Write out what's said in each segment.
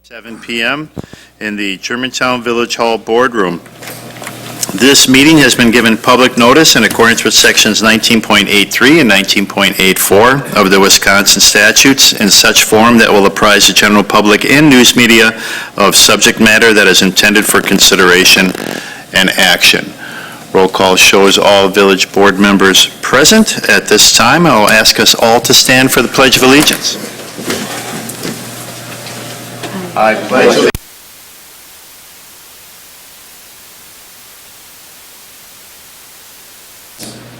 7 p.m. in the Germantown Village Hall Boardroom. This meeting has been given public notice in accordance with Sections 19.83 and 19.84 of the Wisconsin statutes in such form that will apprise the general public and news media of subject matter that is intended for consideration and action. Roll call shows all village board members present. At this time, I will ask us all to stand for the Pledge of Allegiance. I pledge allegiance.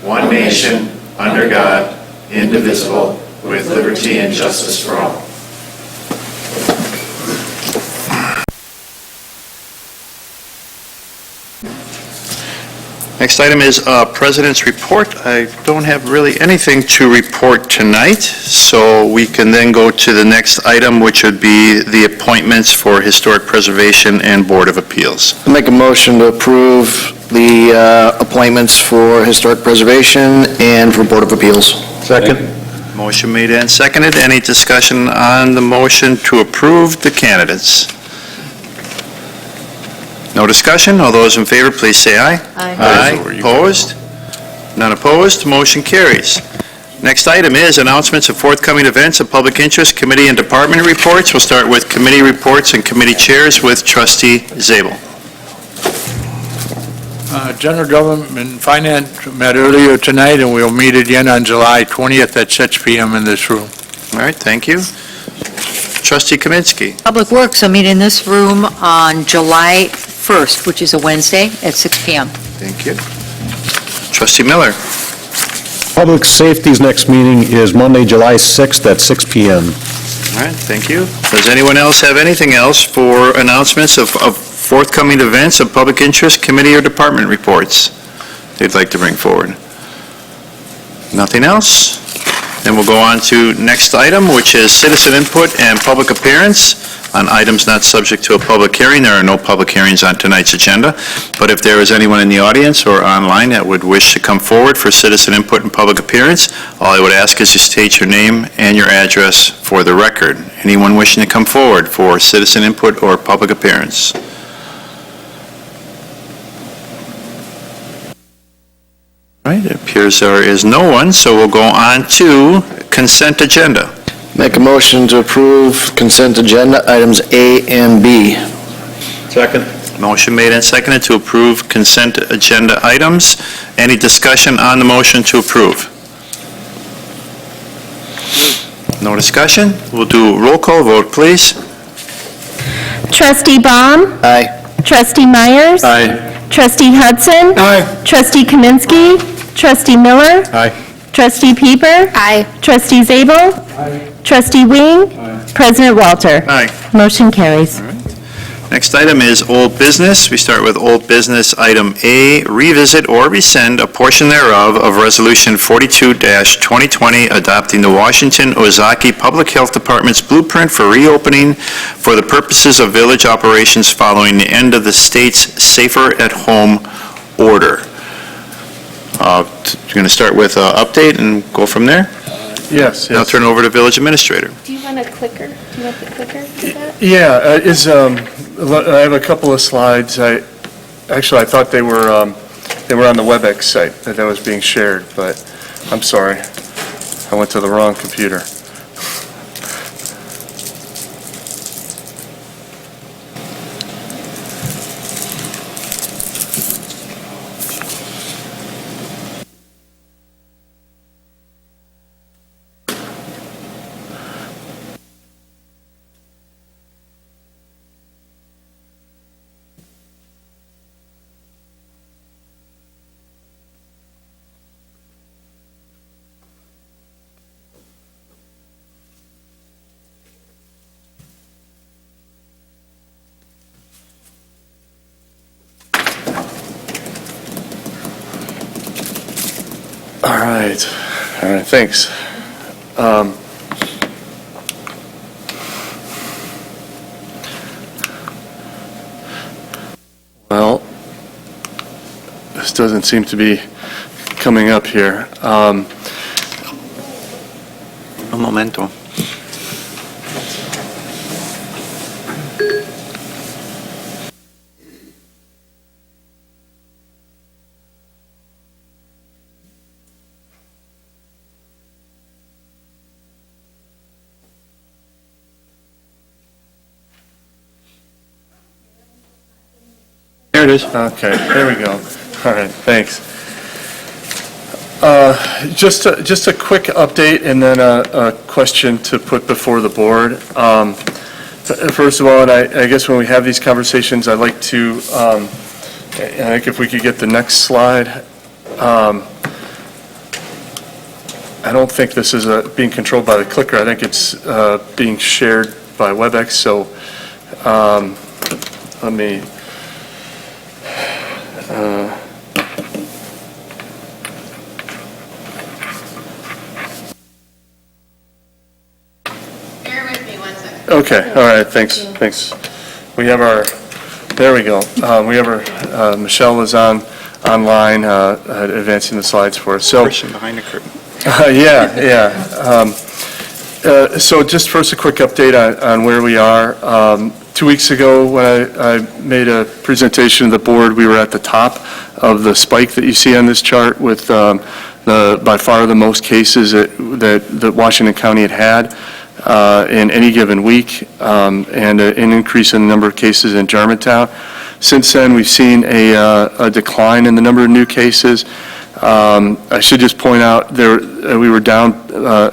One nation, under God, indivisible, with liberty and justice for all. Next item is President's Report. I don't have really anything to report tonight, so we can then go to the next item, which would be the appointments for Historic Preservation and Board of Appeals. I'll make a motion to approve the appointments for Historic Preservation and for Board of Appeals. Second. Motion made and seconded. Any discussion on the motion to approve the candidates? No discussion? All those in favor, please say aye. Aye. Opposed? None opposed. Motion carries. Next item is announcements of forthcoming events of public interest, committee and department reports. We'll start with committee reports and committee chairs with Trustee Zabel. General Government and Finance met earlier tonight, and we'll meet again on July 20th at 6 p.m. in this room. All right, thank you. Trustee Kaminsky. Public Works will meet in this room on July 1st, which is a Wednesday, at 6 p.m. Thank you. Trustee Miller. Public Safety's next meeting is Monday, July 6th at 6 p.m. All right, thank you. Does anyone else have anything else for announcements of forthcoming events of public interest, committee or department reports they'd like to bring forward? Nothing else? Then we'll go on to next item, which is citizen input and public appearance on items not subject to a public hearing. There are no public hearings on tonight's agenda, but if there is anyone in the audience or online that would wish to come forward for citizen input and public appearance, all I would ask is you state your name and your address for the record. Anyone wishing to come forward for citizen input or public appearance? All right, it appears there is no one, so we'll go on to consent agenda. Make a motion to approve consent agenda items A and B. Second. Motion made and seconded to approve consent agenda items. Any discussion on the motion to approve? No discussion? We'll do roll call vote, please. Trustee Baum. Aye. Trustee Myers. Aye. Trustee Hudson. Aye. Trustee Kaminsky. Trustee Miller. Aye. Trustee Pieper. Aye. Trustee Zabel. Aye. Trustee Wing. Aye. President Walter. Aye. Motion carries. Next item is old business. We start with old business item A, revisit or rescind a portion thereof of Resolution 42-2020 adopting the Washington Ozaki Public Health Department's blueprint for reopening for the purposes of village operations following the end of the state's Safer at Home order. You're going to start with an update and go from there? Yes. I'll turn over to village administrator. Do you want a clicker? Do you want the clicker for that? Yeah, I have a couple of slides. I thought they were on the WebEx site that was being shared, but I'm sorry. I went to the wrong computer. All right, thanks. Well, this doesn't seem to be coming up here. Un momento. it is. Okay, there we go. All right, thanks. Just a quick update and then a question to put before the board. First of all, and I guess when we have these conversations, I'd like to, I think if we could get the next slide. I don't think this is being controlled by the clicker. I think it's being shared by WebEx, so let me, Bear with me 1 second. okay, all right, thanks. We have our, there we go. We have our, Michelle was online advancing the slides for us. So, Person behind the curtain. yeah. So just first a quick update on where we are. 2 weeks ago, when I made a presentation to the board, we were at the top of the spike that you see on this chart with by far the most cases that Washington County had in any given week, and an increase in the number of cases in Germantown. Since then, we've seen a decline in the number of new cases. I should just point out we were down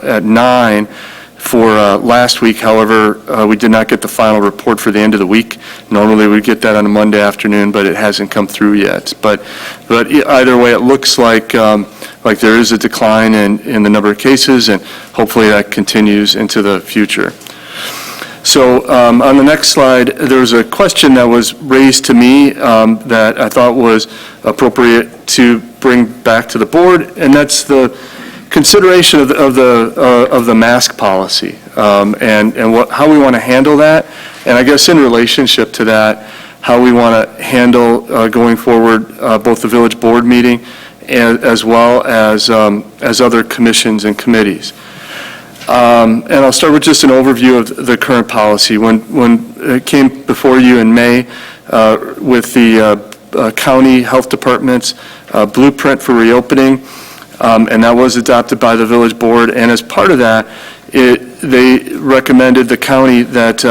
at 9 for last week. However, we did not get the final report for the end of the week. Normally, we'd get that on a Monday afternoon, but it hasn't come through yet. But either way, it looks like there is a decline in the number of cases, and hopefully that continues into the future. So on the next slide, there was a question that was raised to me that I thought was appropriate to bring back to the board, and that's the consideration of the mask policy and how we want to handle that, and I guess in relationship to that, how we want to handle going forward both the village board meeting as well as other commissions and committees. And I'll start with just an overview of the current policy. When it came before you in May with the county health department's blueprint for reopening, and that was adopted by the village board, and as part of that, they recommended the county that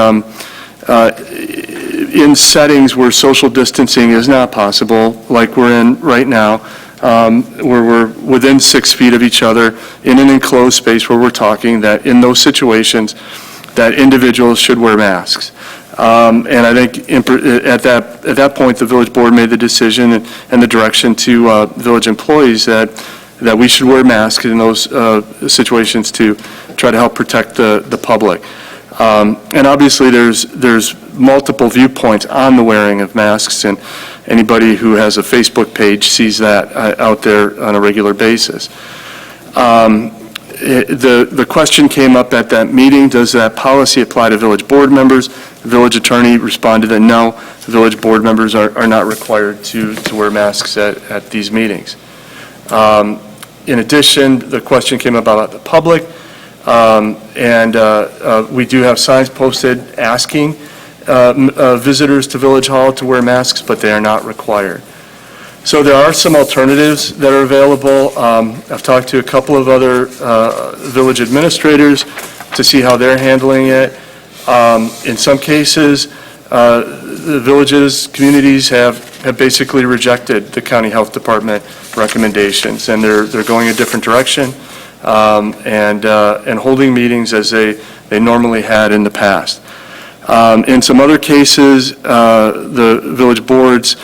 in settings where social distancing is not possible, like we're in right now, where we're within 6 feet of each other in an enclosed space where we're talking, that in those situations, that individuals should wear masks. And I think at that point, the village board made the decision and the direction to village employees that we should wear masks in those situations to try to help protect the public. And obviously, there's multiple viewpoints on the wearing of masks, and anybody who has a Facebook page sees that out there on a regular basis. The question came up at that meeting, does that policy apply to village board members? The village attorney responded that no, village board members are not required to wear masks at these meetings. In addition, the question came about the public, and we do have signs posted asking visitors to Village Hall to wear masks, but they are not required. So there are some alternatives that are available. I've talked to a couple of other village administrators to see how they're handling it. In some cases, the villages, communities have basically rejected the county health department recommendations, and they're going a different direction and holding meetings as they normally had in the past. In some other cases, the village boards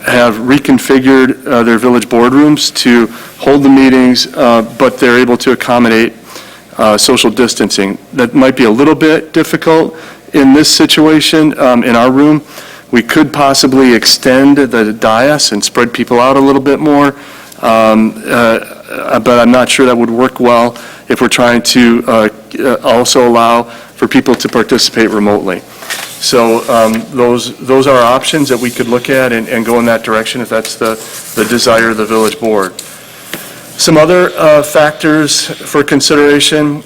have reconfigured their village boardrooms to hold the meetings, but they're able to accommodate social distancing. That might be a little bit difficult in this situation. In our room, we could possibly extend the dais and spread people out a little bit more, but I'm not sure that would work well if we're trying to also allow for people to participate remotely. So those are options that we could look at and go in that direction if that's the desire of the village board. Some other factors for consideration,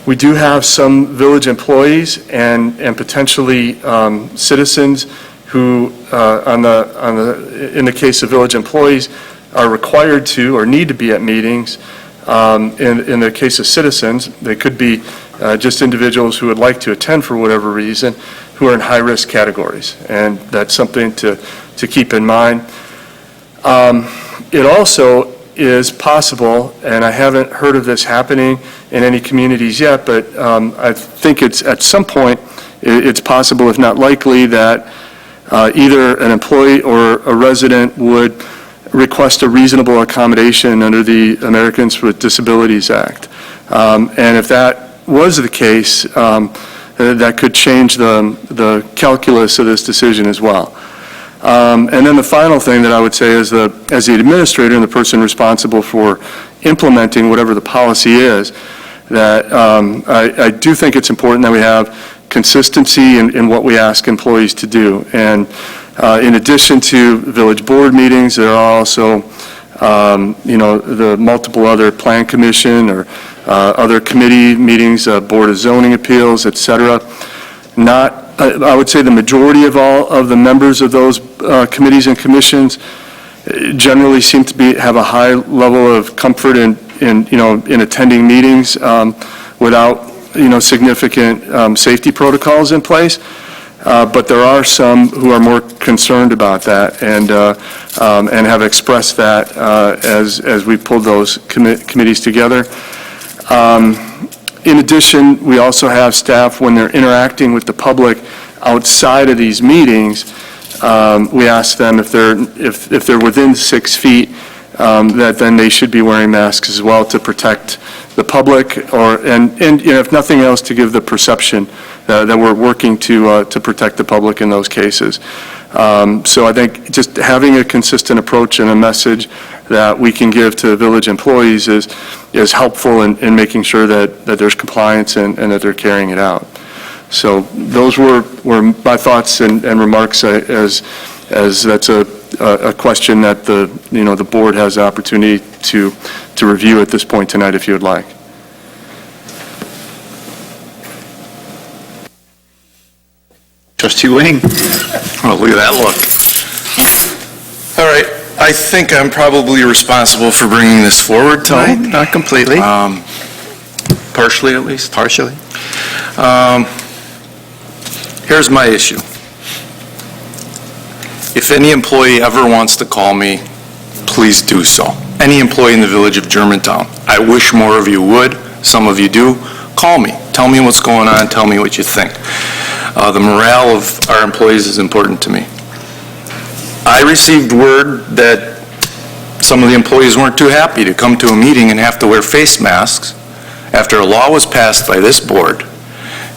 we do have some village employees and potentially citizens who, in the case of village employees, are required to or need to be at meetings. In the case of citizens, they could be just individuals who would like to attend for whatever reason, who are in high-risk categories. And that's something to to keep in mind. It also is possible, and I haven't heard of this happening in any communities yet, but I think it's at some point, it's possible, if not likely, that either an employee or a resident would request a reasonable accommodation under the Americans with Disabilities Act. And if that was the case, that could change the calculus of this decision as well. And then the final thing that I would say is as the administrator and the person responsible for implementing whatever the policy is, that I do think it's important that we have consistency in what we ask employees to do. And in addition to village board meetings, there are also, the multiple other plan commission or other committee meetings, Board of Zoning Appeals, et cetera. I would say the majority of all of the members of those committees and commissions generally seem to have a high level of comfort in attending meetings without, significant safety protocols in place. But there are some who are more concerned about that and have expressed that as we pulled those committees together. In addition, we also have staff, when they're interacting with the public outside of these meetings, we ask them if they're within 6 feet, that then they should be wearing masks as well to protect the public, and if nothing else, to give the perception that we're working to protect the public in those cases. So I think just having a consistent approach and a message that we can give to village employees is helpful in making sure that there's compliance and that they're carrying it out. So those were my thoughts and remarks as that's a question that the board has the opportunity to review at this point tonight if you would like. Trustee Wing? Oh, look at that look. All right, I think I'm probably responsible for bringing this forward tonight. No, not completely. Partially, at least. Partially. Here's my issue. If any employee ever wants to call me, please do so. Any employee in the village of Germantown. I wish more of you would. Some of you do. Call me. Tell me what's going on. Tell me what you think. The morale of our employees is important to me. I received word that some of the employees weren't too happy to come to a meeting and have to wear face masks after a law was passed by this board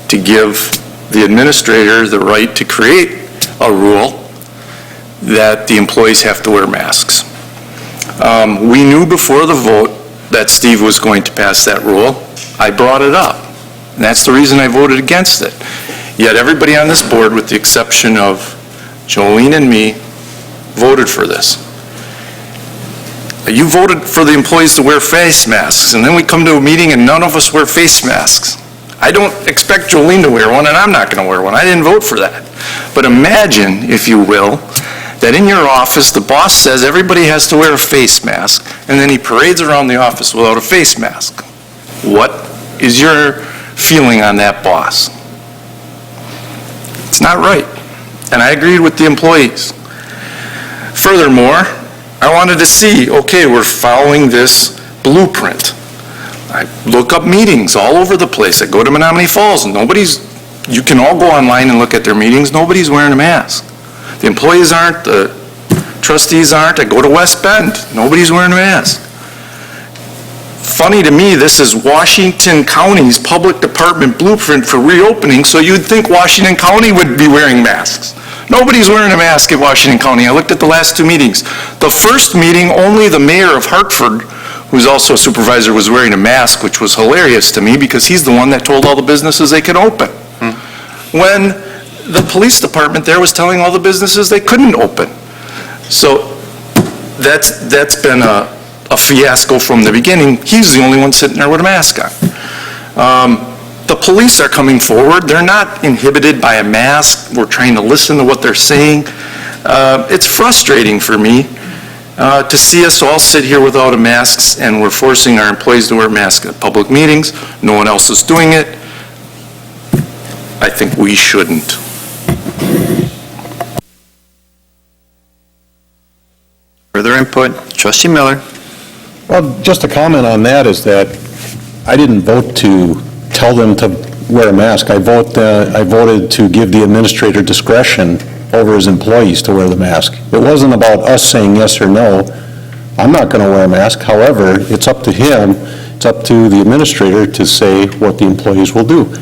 to give the administrator the right to create a rule that the employees have to wear masks. We knew before the vote that Steve was going to pass that rule. I brought it up. And that's the reason I voted against it. Yet everybody on this board, with the exception of Jolene and me, voted for this. You voted for the employees to wear face masks, and then we come to a meeting and none of us wear face masks. I don't expect Jolene to wear one, and I'm not going to wear one. I didn't vote for that. But imagine, if you will, that in your office, the boss says everybody has to wear a face mask, and then he parades around the office without a face mask. What is your feeling on that boss? It's not right. And I agreed with the employees. Furthermore, I wanted to see, okay, we're following this blueprint. I look up meetings all over the place. I go to Menominee Falls, and you can all go online and look at their meetings. Nobody's wearing a mask. The employees aren't, the trustees aren't. I go to West Bend. Nobody's wearing a mask. Funny to me, this is Washington County's public department blueprint for reopening, so you'd think Washington County would be wearing masks. Nobody's wearing a mask at Washington County. I looked at the last 2 meetings. The first meeting, only the mayor of Hartford, who's also a supervisor, was wearing a mask, which was hilarious to me because he's the one that told all the businesses they could open. When the police department there was telling all the businesses they couldn't open. So that's been a fiasco from the beginning. He's the only one sitting there with a mask on. The police are coming forward. They're not inhibited by a mask. We're trying to listen to what they're saying. It's frustrating for me to see us all sit here without a masks, and we're forcing our employees to wear masks at public meetings. No one else is doing it. I think we shouldn't. Further input? Trustee Miller? Well, just a comment on that is that I didn't vote to tell them to wear a mask. I voted to give the administrator discretion over his employees to wear the mask. It wasn't about us saying yes or no. I'm not going to wear a mask. However, it's up to him, it's up to the administrator to say what the employees will do.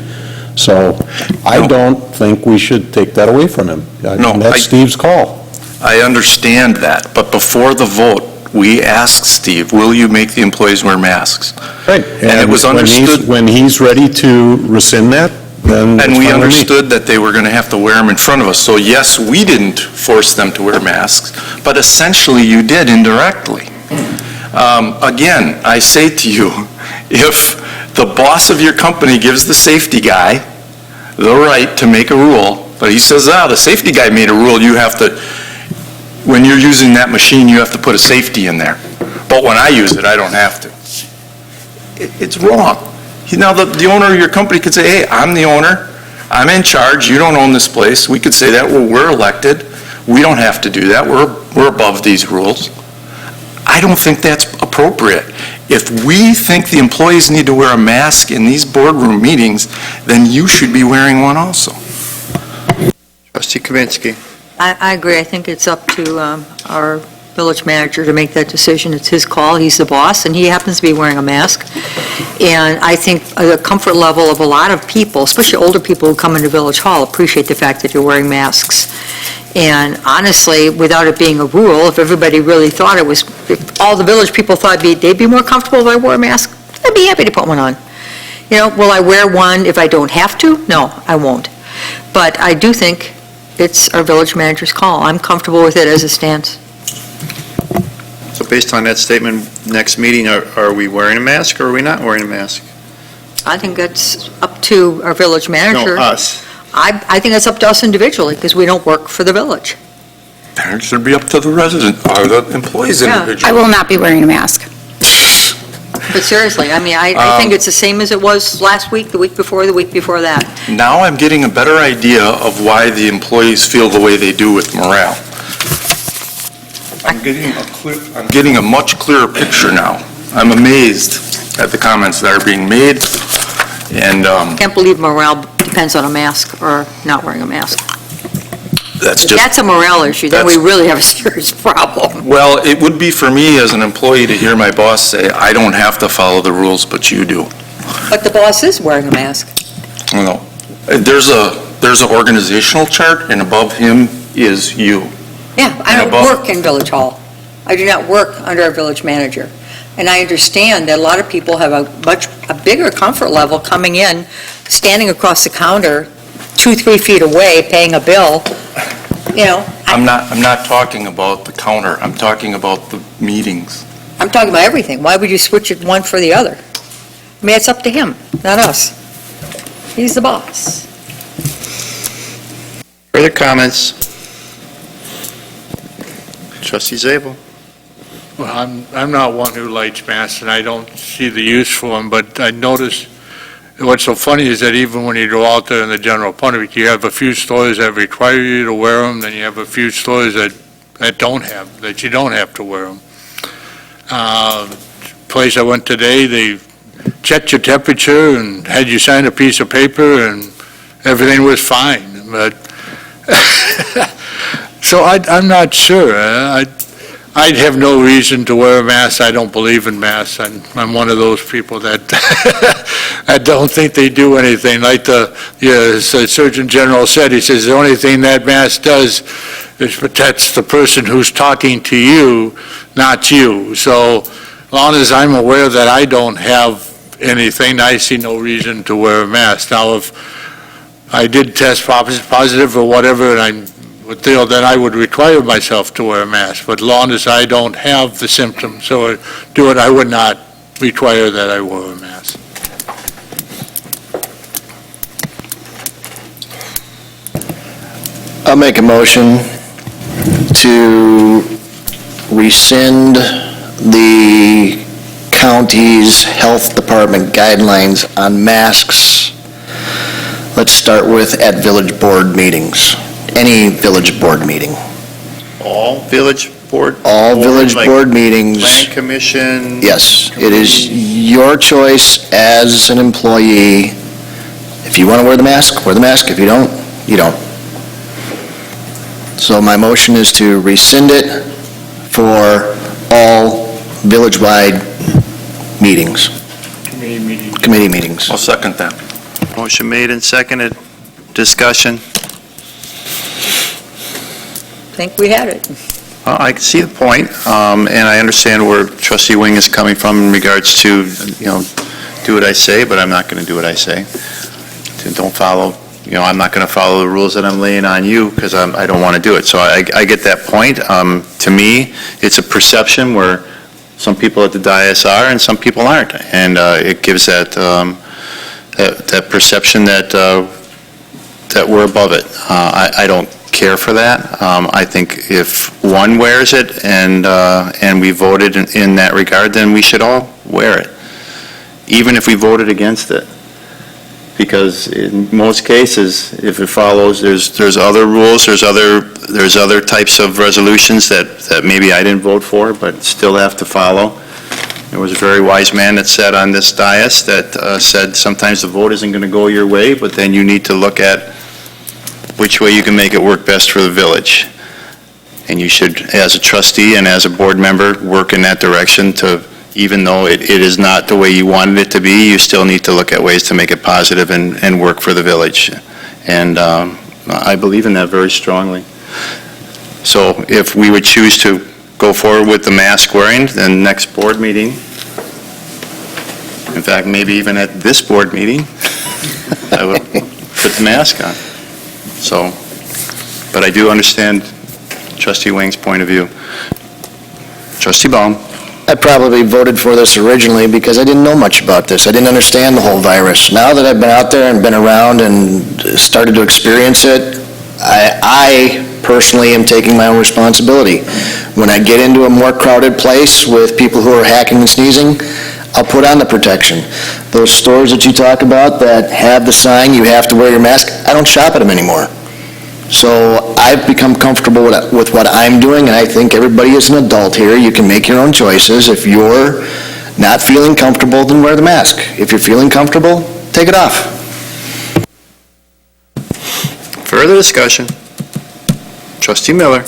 So I don't think we should take that away from him. That's Steve's call. I understand that, but before the vote, we asked Steve, will you make the employees wear masks? Right. And it was understood. When he's ready to rescind that, then it's And we fine with me. understood that they were going to have to wear them in front of us. So yes, we didn't force them to wear masks, but essentially you did indirectly. Again, I say to you, if the boss of your company gives the safety guy the right to make a rule, but he says, the safety guy made a rule, you have to, when you're using that machine, you have to put a safety in there. But when I use it, I don't have to. It's wrong. Now, the owner of your company could say, hey, I'm the owner, I'm in charge, you don't own this place. We could say that, well, we're elected, we don't have to do that, we're above these rules. I don't think that's appropriate. If we think the employees need to wear a mask in these boardroom meetings, then you should be wearing one also. Trustee Kavitsky? I agree. I think it's up to our village manager to make that decision. It's his call. He's the boss, and he happens to be wearing a mask. And I think the comfort level of a lot of people, especially older people who come into Village Hall, appreciate the fact that you're wearing masks. And honestly, without it being a rule, if everybody really thought it was, if all the village people thought they'd be more comfortable if I wore a mask, I'd be happy to put one on. You know, will I wear one if I don't have to? No, I won't. But I do think it's our village manager's call. I'm comfortable with it as it stands. So based on that statement, next meeting, are we wearing a mask or are we not wearing a mask? I think that's up to our village manager. No, us. I think it's up to us individually, because we don't work for the village. It should be up to the resident, or the employees Yeah. individually. I will not be wearing a mask. But seriously, I mean, I think it's the same as it was last week, the week before that. Now I'm getting a better idea of why the employees feel the way they do with morale. I'm getting a much clearer picture now. I'm amazed at the comments that are being made, and Can't believe morale depends on a mask or not wearing a mask. that's If just... that's a morale issue, then we really have a serious problem. Well, it would be for me as an employee to hear my boss say, I don't have to follow the rules, but you do. But the boss is wearing a mask. You know, there's an organizational chart, and above him is you. Yeah, I And don't above- work in Village Hall. I do not work under a village manager. And I understand that a lot of people have a bigger comfort level coming in, standing across the counter, 2-3 feet away, paying a bill, you know. I'm not talking about the counter, I'm talking about the meetings. I'm talking about everything. Why would you switch it one for the other? I mean, it's up to him, not us. He's the boss. Further comments? Trustee Zabel? Well, I'm not one who lights masks, and I don't see the use for them, but I notice, what's so funny is that even when you go out there in the general public, you have a few stores that require you to wear them, then you have a few stores that you don't have to wear them. Place I went today, they checked your temperature and had you sign a piece of paper, and everything was fine, but, so I'm not sure. I'd have no reason to wear a mask. I don't believe in masks. I'm one of those people that I don't think they do anything. Like the Surgeon General said, he says, the only thing that mask does is protects the person who's talking to you, not you. So as long as I'm aware that I don't have anything, I see no reason to wear a mask. Now, if I did test positive or whatever, and I would feel that I would require myself to wear a mask, but as long as I don't have the symptoms or do it, I would not require that I wear a mask. I'll make a motion to rescind the county's health department guidelines on masks. Let's start with at village board meetings, any village board meeting. All village board? All village like board meetings. Plan commission? Yes, it is your choice as an employee. If you want to wear the mask, wear the mask. If you don't, you don't. So my motion is to rescind it for all village-wide meetings, committee meetings. I'll second that. Motion made and seconded. Discussion. I think we had it. Well, I can see the point, and I understand where trustee Wing is coming from in regards to, do what I say, but I'm not going to do what I say. Don't follow, I'm not going to follow the rules that I'm laying on you because I don't want to do it. So I get that point. To me, it's a perception where some people at the dais are and some people aren't, and it gives that perception that we're above it. I don't care for that. I think if one wears it and we voted in that regard, then we should all wear it, even if we voted against it. Because in most cases, if it follows, there's other rules, there's other types of resolutions that maybe I didn't vote for, but still have to follow. There was a very wise man that sat on this dais that said sometimes the vote isn't going to go your way, but then you need to look at which way you can make it work best for the village. And you should, as a trustee and as a board member, work in that direction to, even though it is not the way you wanted it to be, you still need to look at ways to make it positive and work for the village. And I believe in that very strongly. So if we would choose to go forward with the mask wearing, then next board meeting, in fact, maybe even at this board meeting, I would put the mask on. So, but I do understand Trustee Wing's point of view. Trustee Baum? I probably voted for this originally because I didn't know much about this. I didn't understand the whole virus. Now that I've been out there and been around and started to experience it, I personally am taking my own responsibility. When I get into a more crowded place with people who are hacking and sneezing, I'll put on the protection. Those stores that you talk about that have the sign, you have to wear your mask, I don't shop at them anymore. So I've become comfortable with what I'm doing, and I think everybody is an adult here. You can make your own choices. If you're not feeling comfortable, then wear the mask. If you're feeling comfortable, take it off. Further discussion? Trustee Miller?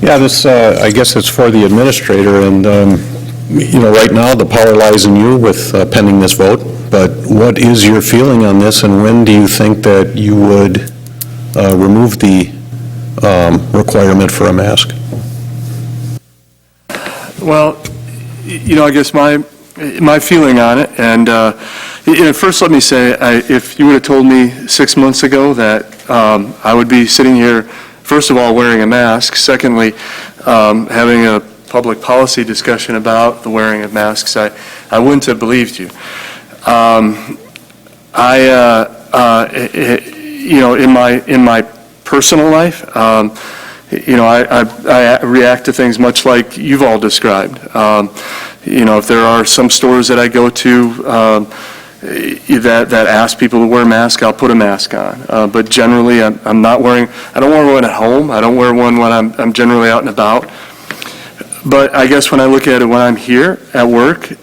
Yeah, this, I guess it's for the administrator, and, right now, the power lies in you with pending this vote, but what is your feeling on this, and when do you think that you would remove the requirement for a mask? Well, I guess my feeling on it, and first let me say, if you would have told me 6 months ago that I would be sitting here, first of all, wearing a mask, secondly, having a public policy discussion about the wearing of masks, I wouldn't have believed you. In my personal life, I react to things much like you've all described. If there are some stores that I go to that ask people to wear a mask, I'll put a mask on. But generally, I'm not wearing. I don't wear one at home. I don't wear one when I'm generally out and about. But I guess when I look at it when I'm here at work,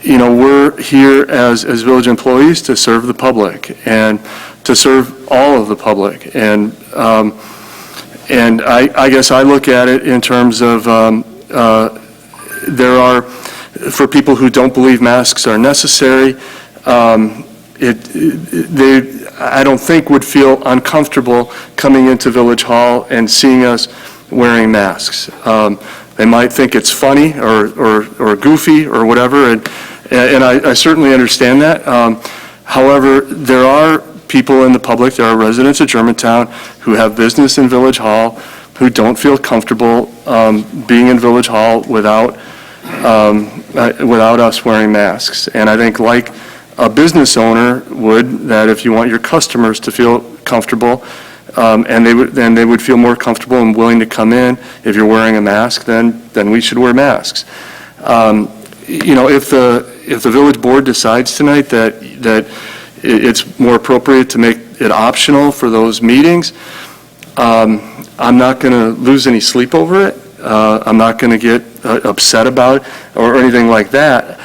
we're here as village employees to serve the public and to serve all of the public. And I guess I look at it in terms of there are, for people who don't believe masks are necessary, I don't think would feel uncomfortable coming into Village Hall and seeing us wearing masks. They might think it's funny or goofy or whatever, and I certainly understand that. However, there are people in the public, there are residents of Germantown who have business in Village Hall who don't feel comfortable being in Village Hall without us wearing masks. And I think like a business owner would, that if you want your customers to feel comfortable, and they would feel more comfortable and willing to come in if you're wearing a mask, then we should wear masks. If the village board decides tonight that it's more appropriate to make it optional for those meetings, I'm not going to lose any sleep over it. I'm not going to get upset about it or anything like that.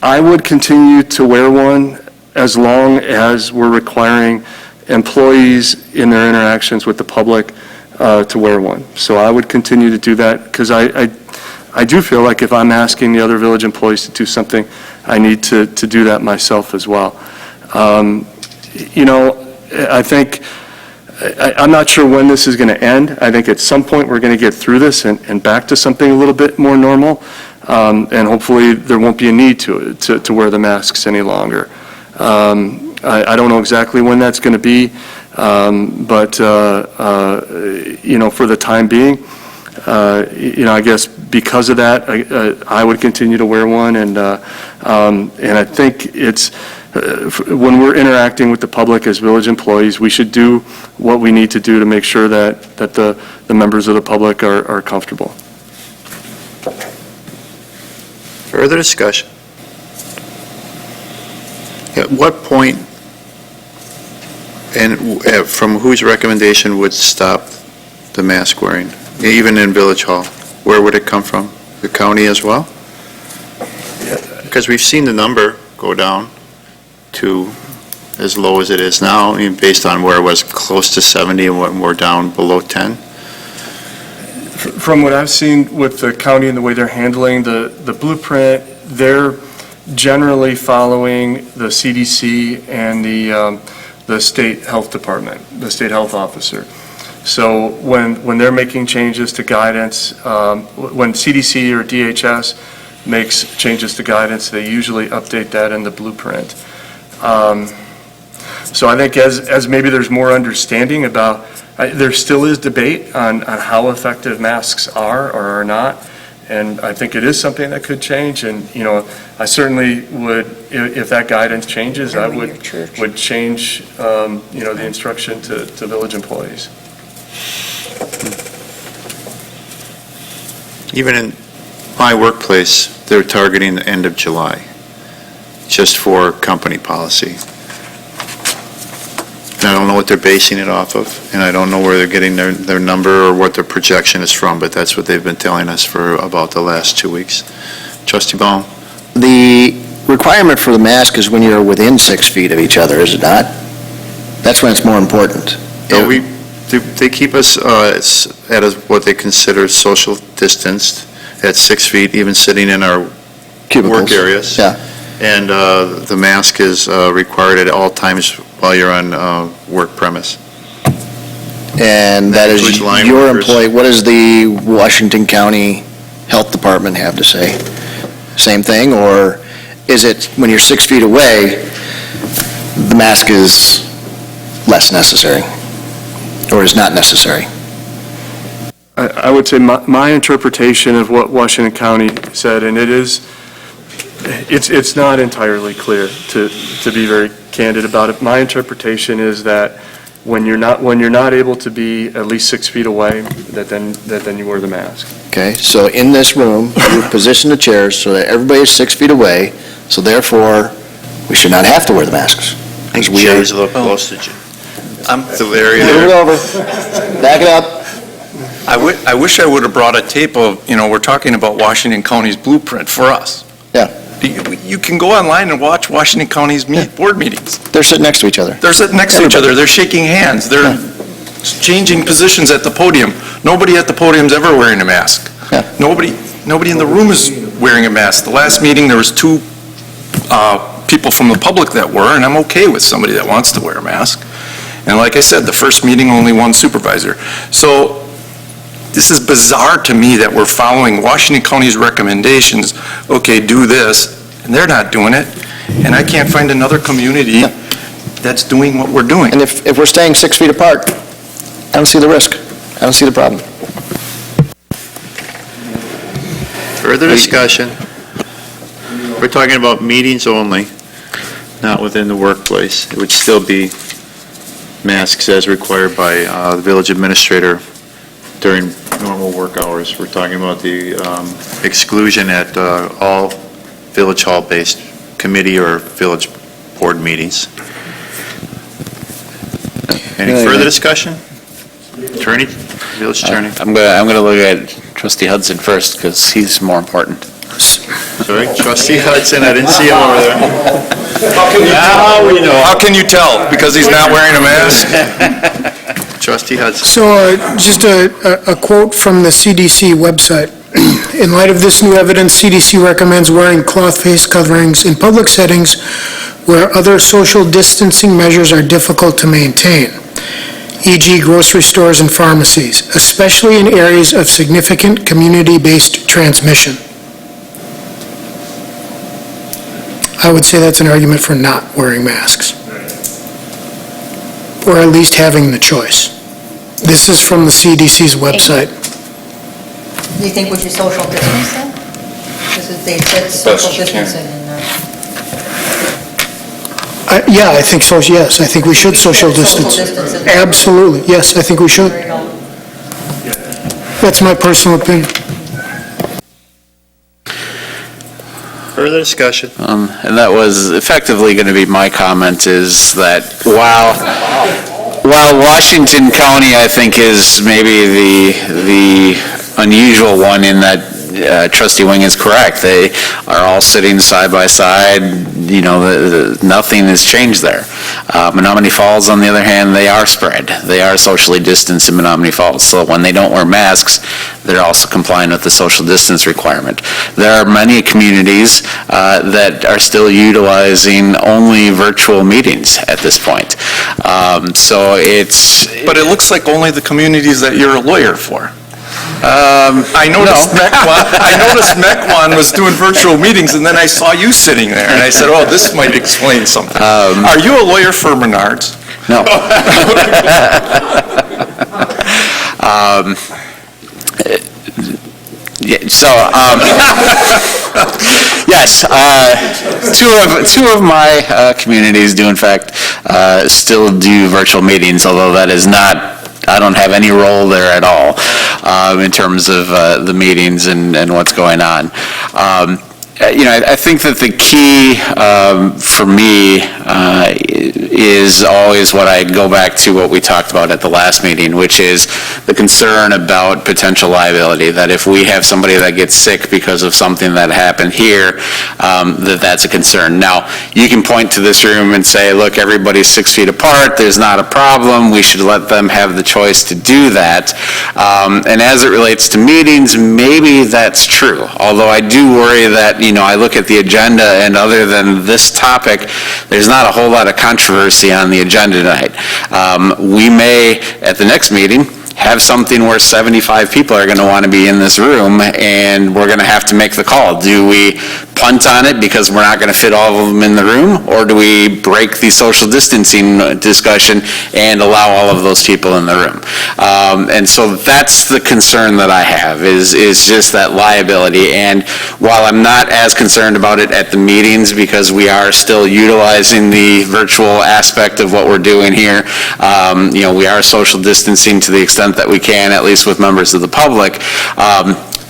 I would continue to wear one as long as we're requiring employees in their interactions with the public to wear one. So I would continue to do that because I do feel like if I'm asking the other village employees to do something, I need to do that myself as well. I think, I'm not sure when this is going to end. I think at some point we're going to get through this and back to something a little bit more normal. And hopefully there won't be a need to wear the masks any longer. I don't know exactly when that's going to be, but for the time being, I guess because of that, I would continue to wear one, and I think it's when we're interacting with the public as village employees, we should do what we need to do to make sure that the members of the public are comfortable. Further discussion? At what point and from whose recommendation would stop the mask wearing, even in Village Hall? Where would it come from? The county as well? Because we've seen the number go down to as low as it is now, based on where it was close to 70 and what we're down below 10. From what I've seen with the county and the way they're handling the blueprint, they're generally following the CDC and the state health department, the state health officer. So when they're making changes to guidance, when CDC or DHS makes changes to guidance, they usually update that in the blueprint. So I think as maybe there's more understanding about, there still is debate on how effective masks are or are not, and I think it is something that could change, and, I certainly would, if that guidance changes, I would change, the instruction to village employees. Even in my workplace, they're targeting the end of July, just for company policy. And I don't know what they're basing it off of, and I don't know where they're getting their number or what their projection is from, but that's what they've been telling us for about the last 2 weeks. Trustee Baum? The requirement for the mask is when you're within 6 feet of each other, is it not? That's when it's more important. Yeah, they keep us at what they consider social distanced at 6 feet, even sitting in our Cubicles. work areas. Yeah. And the mask is required at all times while you're on work premise. And that is Includes line your workers. employee. What does the Washington County Health Department have to say? Same thing, or is it when you're 6 feet away, the mask is less necessary, or is not necessary? I would say my interpretation of what Washington County said, and it's not entirely clear, to be very candid about it. My interpretation is that when you're not able to be at least 6 feet away, that then you wear the mask. Okay, so in this room, you position the chairs so that everybody is 6 feet away, so therefore, we should not have to wear the masks. I think we are- Jerry's a little close to you. The area Move it there. over, back it up. I wish I would have brought a tape of, we're talking about Washington County's blueprint for us. Yeah. You can go online and watch Washington County's board meetings. They're sitting next to each other. They're sitting next to each other, they're shaking hands, they're changing positions at the podium. Nobody at the podium's ever wearing a mask. Yeah. Nobody in the room is wearing a mask. The last meeting, there was 2 people from the public that were, and I'm okay with somebody that wants to wear a mask. And like I said, the first meeting, only 1 supervisor. So this is bizarre to me that we're following Washington County's recommendations, okay, do this, and they're not doing it. And I can't find another community that's doing what we're doing. And if we're staying 6 feet apart, I don't see the risk. I don't see the problem. Further discussion? We're talking about meetings only, not within the workplace. It would still be masks as required by the village administrator during normal work hours. We're talking about the exclusion at all Village Hall-based committee or village board meetings. Any further discussion? Attorney? Village Attorney. I'm gonna look at trustee Hudson first, because he's more important. Sorry, trustee Hudson, I didn't see him over there. How can you tell? Because he's not wearing a mask? Trustee Hudson. So just a quote from the CDC website. In light of this new evidence, CDC recommends wearing cloth face coverings in public settings where other social distancing measures are difficult to maintain, e.g. grocery stores and pharmacies, especially in areas of significant community-based transmission. I would say that's an argument for not wearing masks, or at least having the choice. This is from the CDC's website. Do you think we should social distance then? Because they said social distancing in there. Yeah, I think so, yes, I think we should social distance. Absolutely, yes, I think we should. That's my personal opinion. Further discussion? And that was effectively going to be my comment, is that while Washington County, I think, is maybe the unusual one in that trustee Wing is correct. They are all sitting side by side, nothing has changed there. Menominee Falls, on the other hand, they are spread. They are socially distanced in Menominee Falls, so when they don't wear masks, they're also complying with the social distance requirement. There are many communities that are still utilizing only virtual meetings at this point. So it's... But it looks like only the communities that you're a lawyer for. I noticed Mequon was doing virtual meetings, and then I saw you sitting there, and I said, oh, this might explain something. Are you a lawyer for Menards? No. Yes, two of my communities do, in fact, still do virtual meetings, although that is not, I don't have any role there at all in terms of the meetings and what's going on. I think that the key for me is always what I go back to what we talked about at the last meeting, which is the concern about potential liability, that if we have somebody that gets sick because of something that happened here, that's a concern. Now, you can point to this room and say, look, everybody's 6 feet apart, there's not a problem, we should let them have the choice to do that. And as it relates to meetings, maybe that's true, although I do worry that, I look at the agenda, and other than this topic, there's not a whole lot of controversy on the agenda tonight. We may, at the next meeting, have something where 75 people are going to want to be in this room, and we're going to have to make the call. Do we punt on it because we're not going to fit all of them in the room, or do we break the social distancing discussion and allow all of those people in the room? And so that's the concern that I have, is just that liability. And while I'm not as concerned about it at the meetings, because we are still utilizing the virtual aspect of what we're doing here, we are social distancing to the extent that we can, at least with members of the public.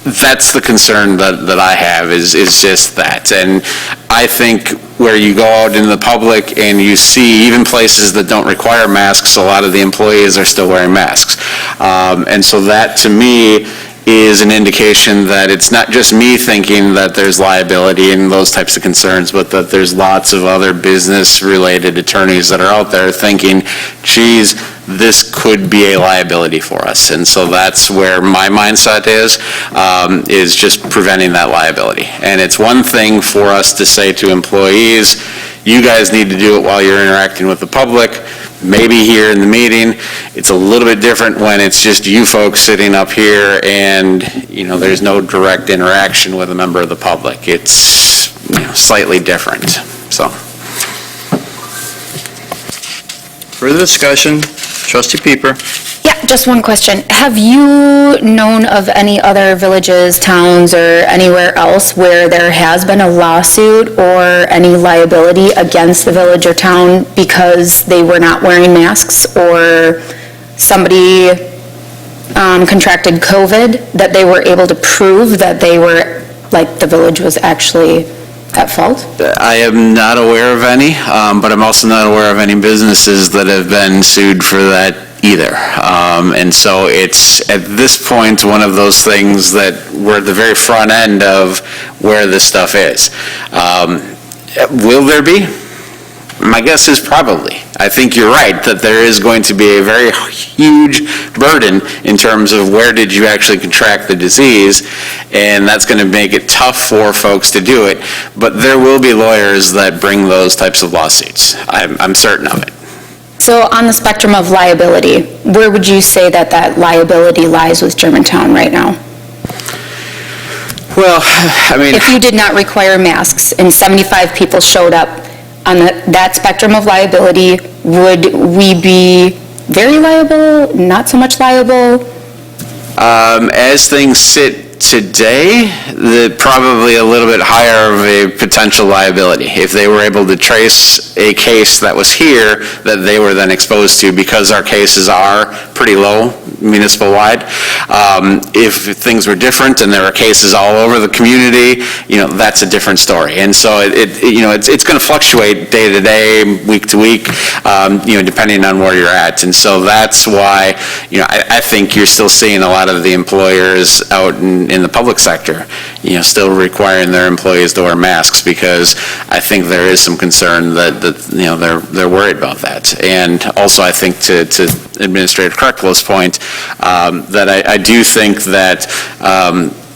That's the concern that I have, is just that. And I think where you go out in the public and you see even places that don't require masks, a lot of the employees are still wearing masks. And so that, to me, is an indication that it's not just me thinking that there's liability and those types of concerns, but that there's lots of other business-related attorneys that are out there thinking, geez, this could be a liability for us. And so that's where my mindset is just preventing that liability. And it's one thing for us to say to employees, you guys need to do it while you're interacting with the public. Maybe here in the meeting, it's a little bit different when it's just you folks sitting up here and, there's no direct interaction with a member of the public. It's slightly different, so. Further discussion? Trustee Pieper. Yeah, just one question. Have you known of any other villages, towns, or anywhere else where there has been a lawsuit or any liability against the village or town because they were not wearing masks, or somebody contracted COVID, that they were able to prove that they were, the village was actually at fault? I am not aware of any, but I'm also not aware of any businesses that have been sued for that either. And so it's, at this point, one of those things that we're at the very front end of where this stuff is. Will there be? My guess is probably. I think you're right, that there is going to be a very huge burden in terms of where did you actually contract the disease, and that's going to make it tough for folks to do it. But there will be lawyers that bring those types of lawsuits. I'm certain of it. So on the spectrum of liability, where would you say that that liability lies with Germantown right now? Well, I mean, If you did not require masks and 75 people showed up on that spectrum of liability, would we be very liable, not so much liable? as things sit today, probably a little bit higher of a potential liability. If they were able to trace a case that was here that they were then exposed to, because our cases are pretty low municipal-wide. If things were different and there were cases all over the community, that's a different story. And so it's going to fluctuate day to day, week to week, depending on where you're at. And so that's why, I think you're still seeing a lot of the employers out in the public sector, still requiring their employees to wear masks, because I think there is some concern that they're worried about that. And also, I think to Administrator Kreklow's point, that I do think that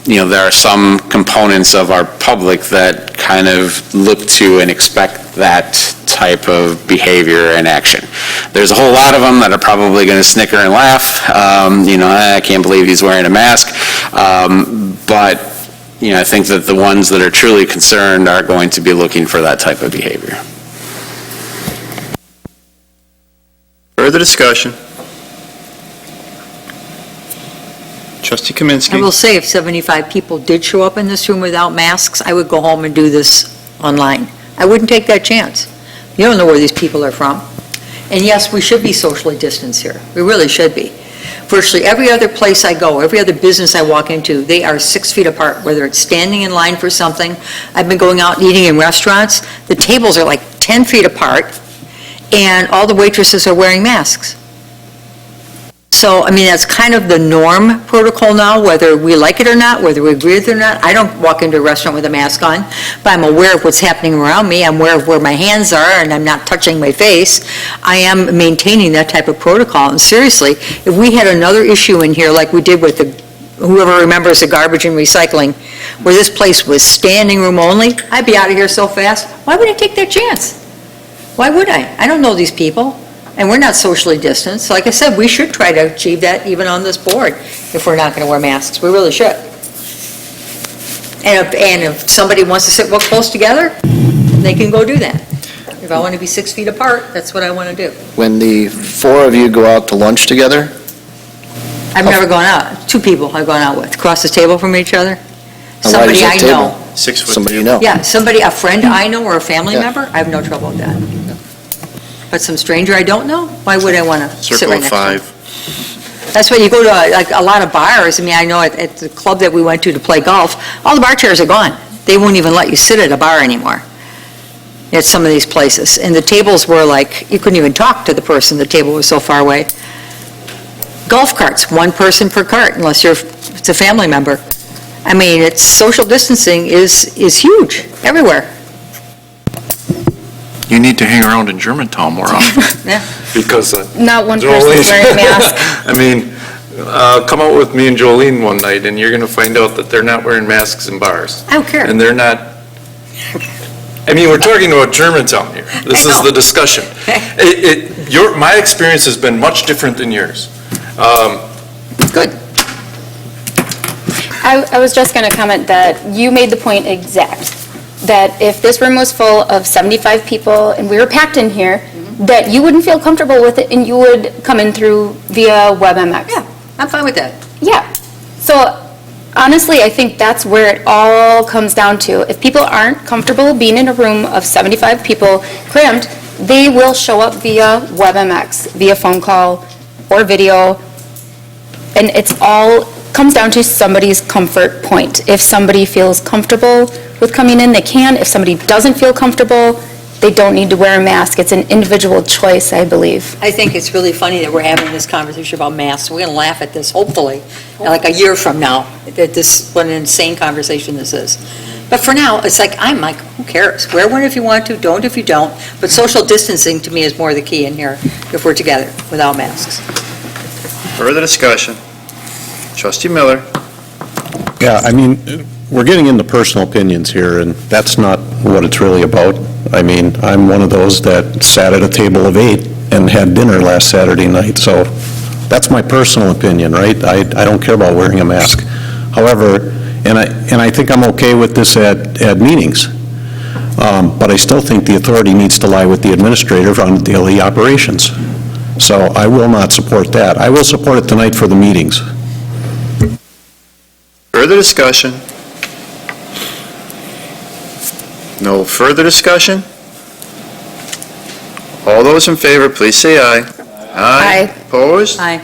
there are some components of our public that kind of look to and expect that type of behavior and action. There's a whole lot of them that are probably going to snicker and laugh. I can't believe he's wearing a mask. But I think that the ones that are truly concerned are going to be looking for that type of behavior. Further discussion? Trustee Kaminsky. I will say, if 75 people did show up in this room without masks, I would go home and do this online. I wouldn't take that chance. You don't know where these people are from. And yes, we should be socially distanced here. We really should be. Virtually every other place I go, every other business I walk into, they are 6 feet apart, whether it's standing in line for something. I've been going out and eating in restaurants. The tables are like 10 feet apart, and all the waitresses are wearing masks. So, that's kind of the norm protocol now, whether we like it or not, whether we agree with it or not. I don't walk into a restaurant with a mask on, but I'm aware of what's happening around me. I'm aware of where my hands are, and I'm not touching my face. I am maintaining that type of protocol. And seriously, if we had another issue in here like we did with whoever remembers the garbage and recycling, where this place was standing room only, I'd be out of here so fast. Why would I take that chance? Why would I? I don't know these people. And we're not socially distanced. So like I said, we should try to achieve that even on this board if we're not going to wear masks. We really should. And if somebody wants to sit real close together, they can go do that. If I want to be 6 feet apart, that's what I want to do. When the four of you go out to lunch together, I've never gone out. 2 people I've gone out with, across the table from each other. And why does Somebody I that table? know. 6 foot. somebody you know. Yeah, a friend I know or a family Yeah. member, I have no trouble with that. But some stranger I don't know, why would I want to sit Circle right of next to them? 5. That's why you go to like a lot of bars. I know at the club that we went to play golf, all the bar chairs are gone. They won't even let you sit at a bar anymore at some of these places. And the tables were like, you couldn't even talk to the person, the table was so far away. Golf carts, 1 person per cart, unless it's a family member. It's social distancing is huge everywhere. You need to hang around in Germantown more often. Yeah. Because Not one Jolene- person wearing a mask. Come out with me and Jolene one night, and you're going to find out that they're not wearing masks in bars. I don't care. And they're not, we're talking about Germantown here. This I is know. the discussion. My experience has been much different than yours. Good. I was just going to comment that you made the point exact, that if this room was full of 75 people and we were packed in here, that you wouldn't feel comfortable with it and you would come in through via WebMX. Yeah, I'm fine with that. Yeah. So honestly, I think that's where it all comes down to. If people aren't comfortable being in a room of 75 people crammed, they will show up via WebMX, via phone call or video. And it's all comes down to somebody's comfort point. If somebody feels comfortable with coming in, they can. If somebody doesn't feel comfortable, they don't need to wear a mask. It's an individual choice, I believe. I think it's really funny that we're having this conversation about masks. We're going to laugh at this, hopefully, like a year from now, that this, what an insane conversation this is. But for now, it's like, who cares? Wear one if you want to, don't if you don't. But social distancing, to me, is more the key in here, if we're together, without masks. Further discussion? Trustee Miller? Yeah, I mean, we're getting into personal opinions here, and that's not what it's really about. I mean, I'm one of those that sat at a table of 8 and had dinner last Saturday night, so that's my personal opinion, right? I don't care about wearing a mask. However, and I think I'm okay with this at meetings, but I still think the authority needs to lie with the administrator on daily operations. So I will not support that. I will support it tonight for the meetings. Further discussion? No further discussion? All those in favor, please say aye. Aye. Opposed? Aye.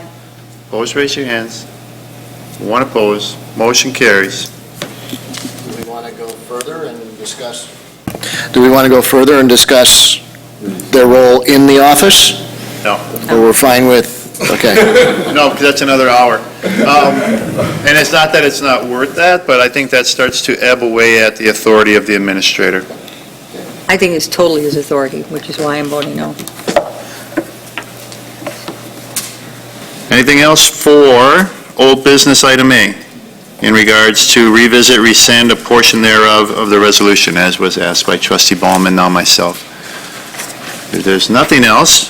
Opposed, raise your hands. One opposed. Motion carries. Do we want to go further and discuss? Do we want to go further and discuss their role in the office? No. Or we're fine with, okay. No, because that's another hour. And it's not that it's not worth that, but I think that starts to ebb away at the authority of the administrator. I think it's totally his authority, which is why I'm voting no. Anything else for old business item A in regards to revisit, rescind a portion thereof of the resolution, as was asked by Trustee Ballman, now myself? If there's nothing else,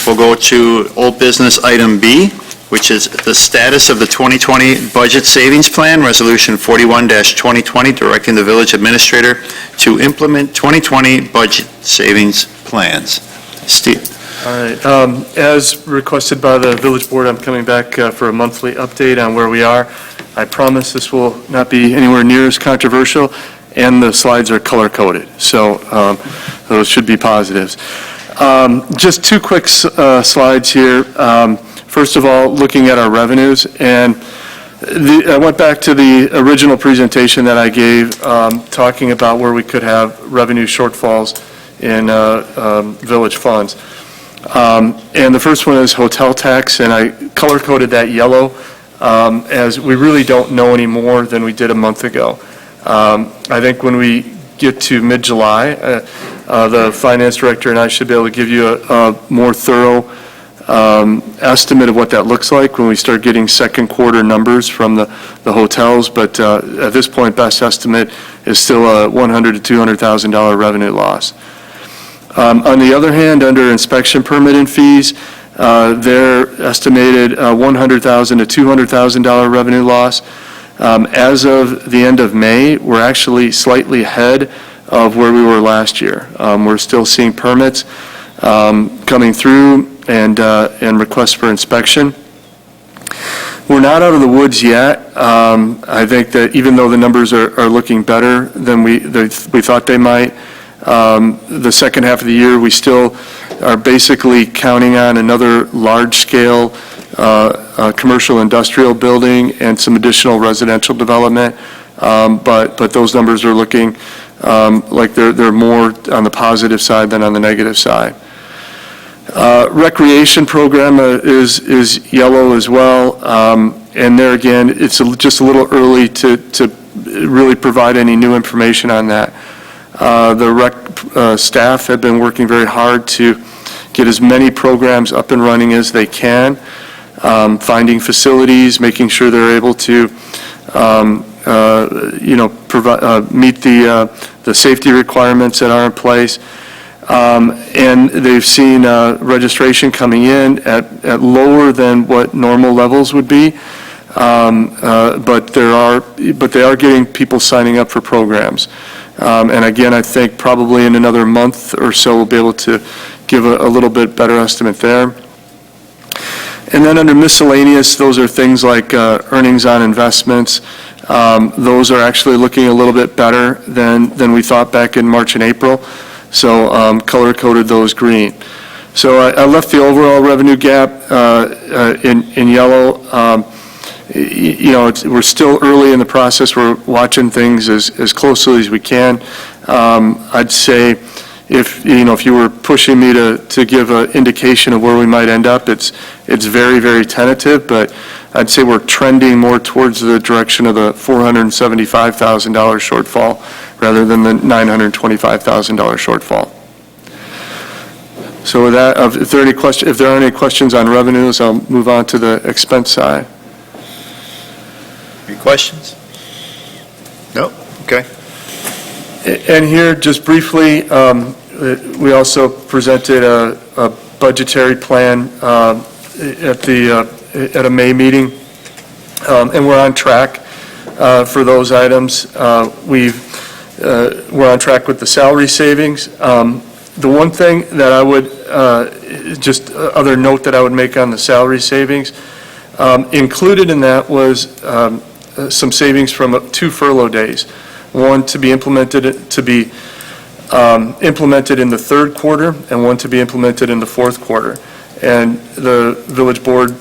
we'll go to old business item B, which is the status of the 2020 budget savings plan, Resolution 41-2020, directing the village administrator to implement 2020 budget savings plans. Steve? All right, as requested by the village board, I'm coming back for a monthly update on where we are. I promise this will not be anywhere near as controversial, and the slides are color-coded, so those should be positives. Just two quick slides here. First of all, looking at our revenues, and I went back to the original presentation that I gave, talking about where we could have revenue shortfalls in village funds. And the first one is hotel tax, and I color-coded that yellow, as we really don't know any more than we did a month ago. I think when we get to mid-July, the finance director and I should be able to give you a more thorough estimate of what that looks like when we start getting second quarter numbers from the hotels, but at this point, best estimate is still a $100,000 to $200,000 revenue loss. On the other hand, under inspection permit and fees, they're estimated $100,000 to $200,000 revenue loss. As of the end of May, we're actually slightly ahead of where we were last year. We're still seeing permits coming through and requests for inspection. We're not out of the woods yet. I think that even though the numbers are looking better than we thought they might, the second half of the year, we still are basically counting on another large-scale commercial industrial building and some additional residential development, but those numbers are looking like they're more on the positive side than on the negative side. Recreation program is yellow as well, and there again, it's just a little early to really provide any new information on that. The rec staff have been working very hard to get as many programs up and running as they can, finding facilities, making sure they're able to meet the safety requirements that are in place. And they've seen registration coming in at lower than what normal levels would be, but they are getting people signing up for programs. And again, I think probably in another month or so we'll be able to give a little bit better estimate there. And then under miscellaneous, those are things like earnings on investments. Those are actually looking a little bit better than we thought back in March and April. So color-coded those green. So I left the overall revenue gap in yellow. We're still early in the process. We're watching things as closely as we can. I'd say, if you were pushing me to give an indication of where we might end up, it's very, very tentative, but I'd say we're trending more towards the direction of the $475,000 shortfall rather than the $925,000 shortfall. So with that, if there are any questions on revenues, I'll move on to the expense side. Any questions? No? Okay. And here, just briefly, we also presented a budgetary plan at a May meeting, and we're on track for those items. We're on track with the salary savings. The one thing that I would, just other note that I would make on the salary savings, included in that was some savings from 2 furlough days. One to be implemented in the third quarter, and one to be implemented in the fourth quarter. And the village board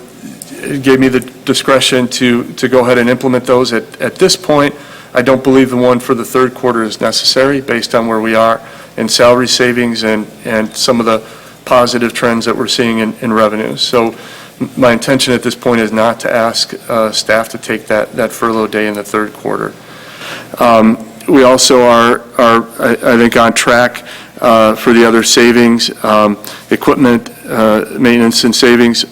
gave me the discretion to go ahead and implement those. At this point, I don't believe the one for the third quarter is necessary based on where we are in salary savings and some of the positive trends that we're seeing in revenues. So my intention at this point is not to ask staff to take that furlough day in the third quarter. We also are, I think, on track for the other savings, equipment maintenance and savings,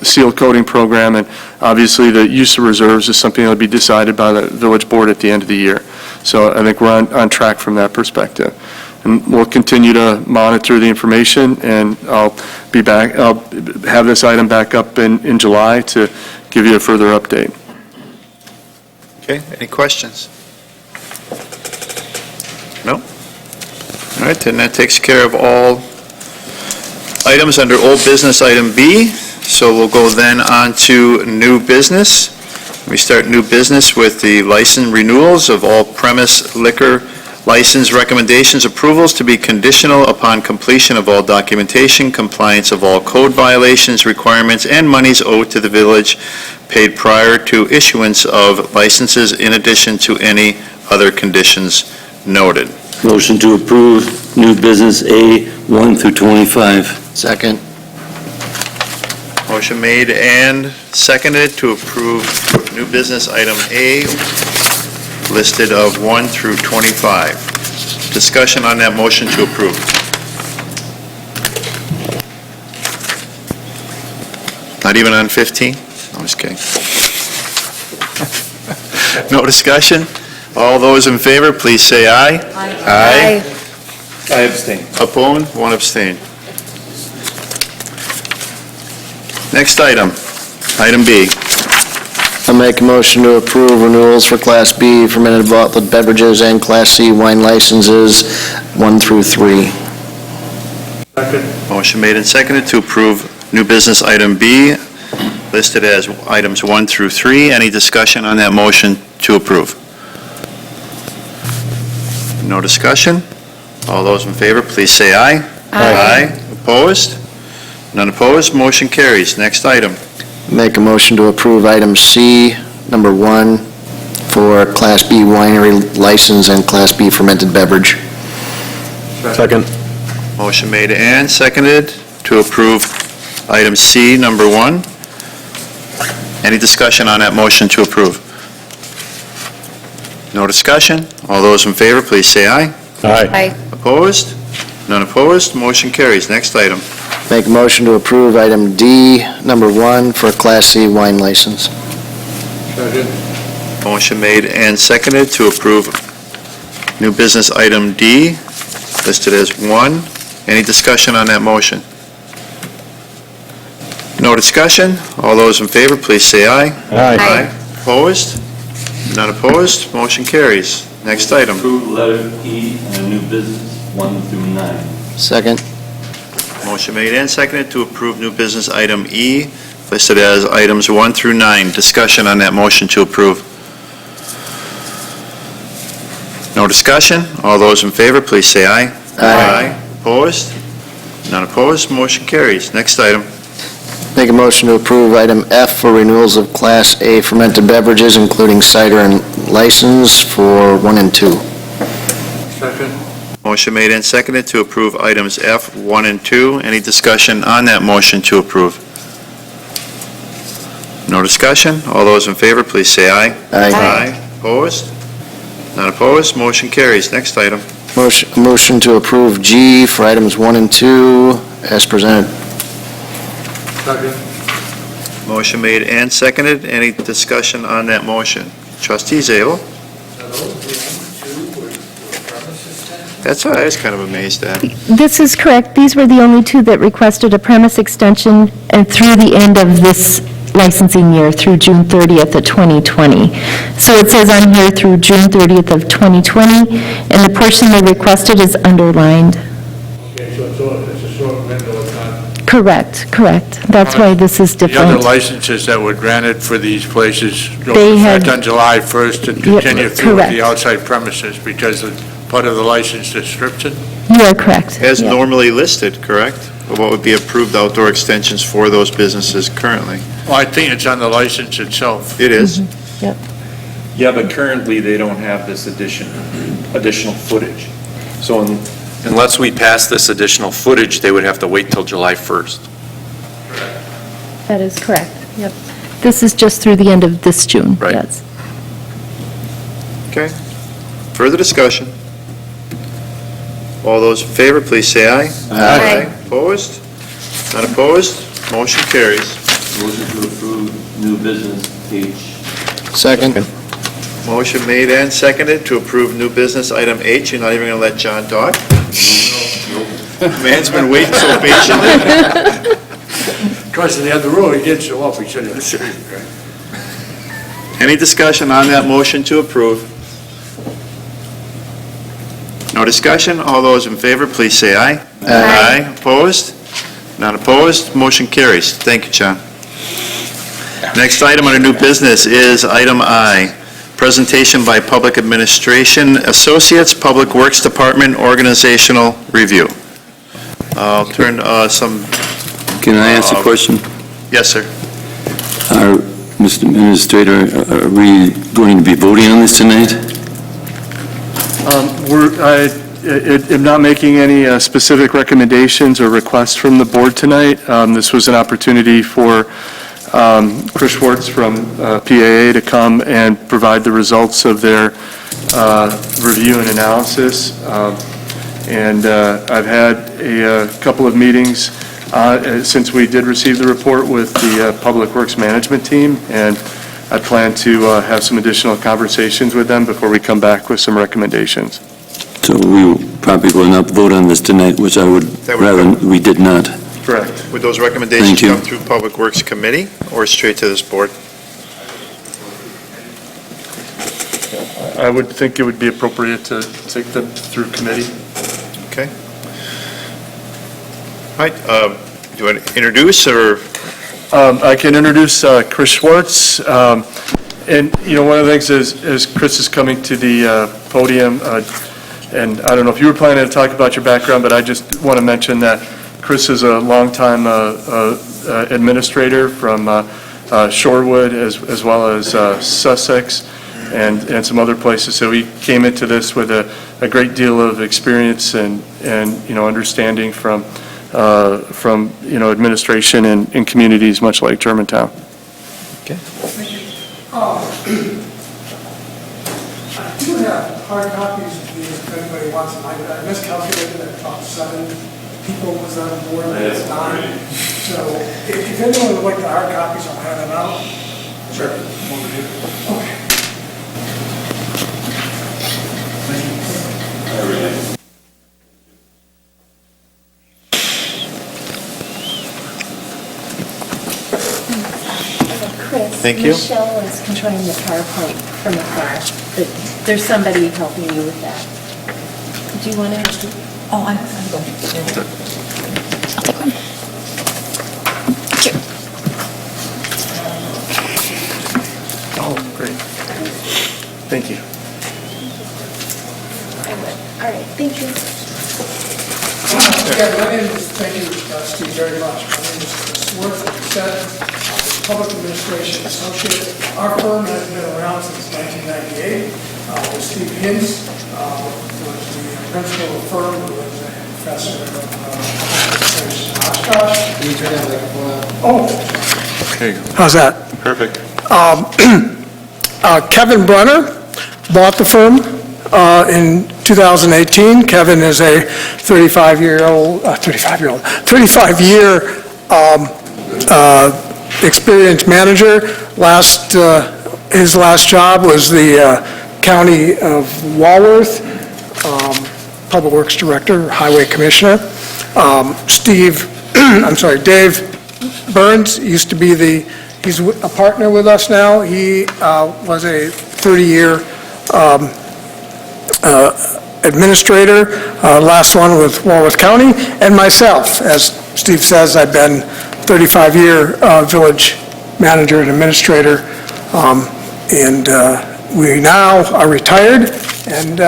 seal coating program, and obviously the use of reserves is something that will be decided by the village board at the end of the year. So I think we're on track from that perspective. And we'll continue to monitor the information, and I'll have this item back up in July to give you a further update. Okay, any questions? No? All right, then that takes care of all items under old business, item B. So we'll go then on to new business. We start new business with the license renewals of all premise liquor license recommendations approvals to be conditional upon completion of all documentation, compliance of all code violations, requirements, and monies owed to the village paid prior to issuance of licenses in addition to any other conditions noted. Motion to approve new business A 1 through 25. Second. Motion made and seconded to approve new business item A, listed of 1 through 25. Discussion on that motion to approve. Not even on 15? I'm just kidding. No discussion? All those in favor, please say aye. Aye. I abstain. Opposed? One abstain. Next item, item B. I make a motion to approve renewals for Class B fermented bottled beverages and Class C wine licenses 1 through 3. Motion made and seconded to approve new business item B, listed as items 1 through 3. Any discussion on that motion to approve? No discussion? All those in favor, please say aye. Aye. Opposed? None opposed, motion carries. Next item. Make a motion to approve item C, number 1, for Class B winery license and Class B fermented beverage. Second. Motion made and seconded to approve item C, number 1. Any discussion on that motion to approve? No discussion? All those in favor, please say aye. Aye. Opposed? None opposed, motion carries. Next item. Make a motion to approve item D, number 1, for Class C wine license. Motion made and seconded to approve new business item D, listed as 1. Any discussion on that motion? No discussion? All those in favor, please say aye. Aye. Opposed? None opposed, motion carries. Next item. Approve letter E and new business 1 through 9. Second. Motion made and seconded to approve new business item E, listed as items 1 through 9. Discussion on that motion to approve. No discussion? All those in favor, please say aye. Aye. Opposed? None opposed, motion carries. Next item. Make a motion to approve item F for renewals of Class A fermented beverages, including cider and license for 1 and 2. Motion made and seconded to approve items F, 1, and 2. Any discussion on that motion to approve? No discussion? All those in favor, please say aye. Aye. Opposed? Not opposed, motion carries. Next item. Motion to approve G for items 1 and 2 as presented. Motion made and seconded. Any discussion on that motion? Trustee Zabel? That's what I was kind of amazed at. This is correct. These were the only two that requested a premise extension and through the end of this licensing year, through June 30th of 2020. So it says on here through June 30th of 2020, and the portion they requested is underlined. Okay, so it's a short window of time. Correct. That's why this is The other different. licenses that were granted for these places go They into had- effect on July 1st and Yep, continue through with the correct. outside premises because of part of the license description. You are correct. As Yeah. normally listed, correct? What would be approved outdoor extensions for those businesses currently? Well, I think it's on the license itself. It is? Yeah, but currently they don't have this additional footage. So unless we pass this additional footage, they would have to wait till July 1st. That is correct. Yep. This is just through the end of this June. Right. Yes. Okay. Further discussion? All those in favor, please say aye. Aye. Opposed? Not opposed? Motion carries. Motion to approve new business H. Second. Motion made and seconded to approve new business item H. You're not even going to let John talk? Man's been waiting so patiently. Because in the other row, he did show up, we should have. Any discussion on that motion to approve? No discussion? All those in favor, please say aye. Aye. Opposed? Not opposed? Motion carries. Thank you, John. Next item under new business is item I, presentation by Public Administration Associates, Public Works Department Organizational Review. I'll turn some... Can I ask a question? Yes, sir. Mr. Administrator, are we going to be voting on this tonight? I'm not making any specific recommendations or requests from the board tonight. This was an opportunity for Chris Schwartz from PAA to come and provide the results of their review and analysis. And I've had a couple of meetings since we did receive the report with the Public Works Management Team, and I plan to have some additional conversations with them before we come back with some recommendations. So we probably will not vote on this tonight, which I would That would rather we did not. Correct. Would those recommendations Thank you. come through Public Works Committee or straight to this board? I would think it would be appropriate to take them through committee. Okay. All right, do you want to introduce or? I can introduce Chris Schwartz. And, one of the things is, as Chris is coming to the podium, and I don't know if you were planning to talk about your background, but I just want to mention that Chris is a longtime administrator from Shorewood as well as Sussex and some other places. So he came into this with a great deal of experience and understanding from administration in communities much like Germantown. Okay. I do have hard copies of these if anybody wants them. I miscalculated at about 7 people was on board, but it's 9. So if anyone would like the hard copies, I'll hand them out. Sure. Okay. Chris, Thank you. Michelle is controlling the PowerPoint from afar, but there's somebody helping you with that. Do you want to? Oh, I'm going. Oh, great. Thank you. All right, thank you. Yeah, my name is, thank you, Steve, very much. My name is Chris Schwartz, as you said, Public Administration Associate. Our firm has been around since 1998. With Steve Hintz, was the principal of the firm, who is a professor of Oshkosh. Can you turn that microphone on? Oh. Okay, How's that? perfect. Kevin Brunner bought the firm in 2018. Kevin is a 35-year experienced manager. His last job was the County of Walworth, Public Works Director, Highway Commissioner. Dave Burns used to be he's a partner with us now. He was a 30-year administrator, last one with Walworth County, and myself. As Steve says, I've been 35-year village manager and administrator, and we now are retired, and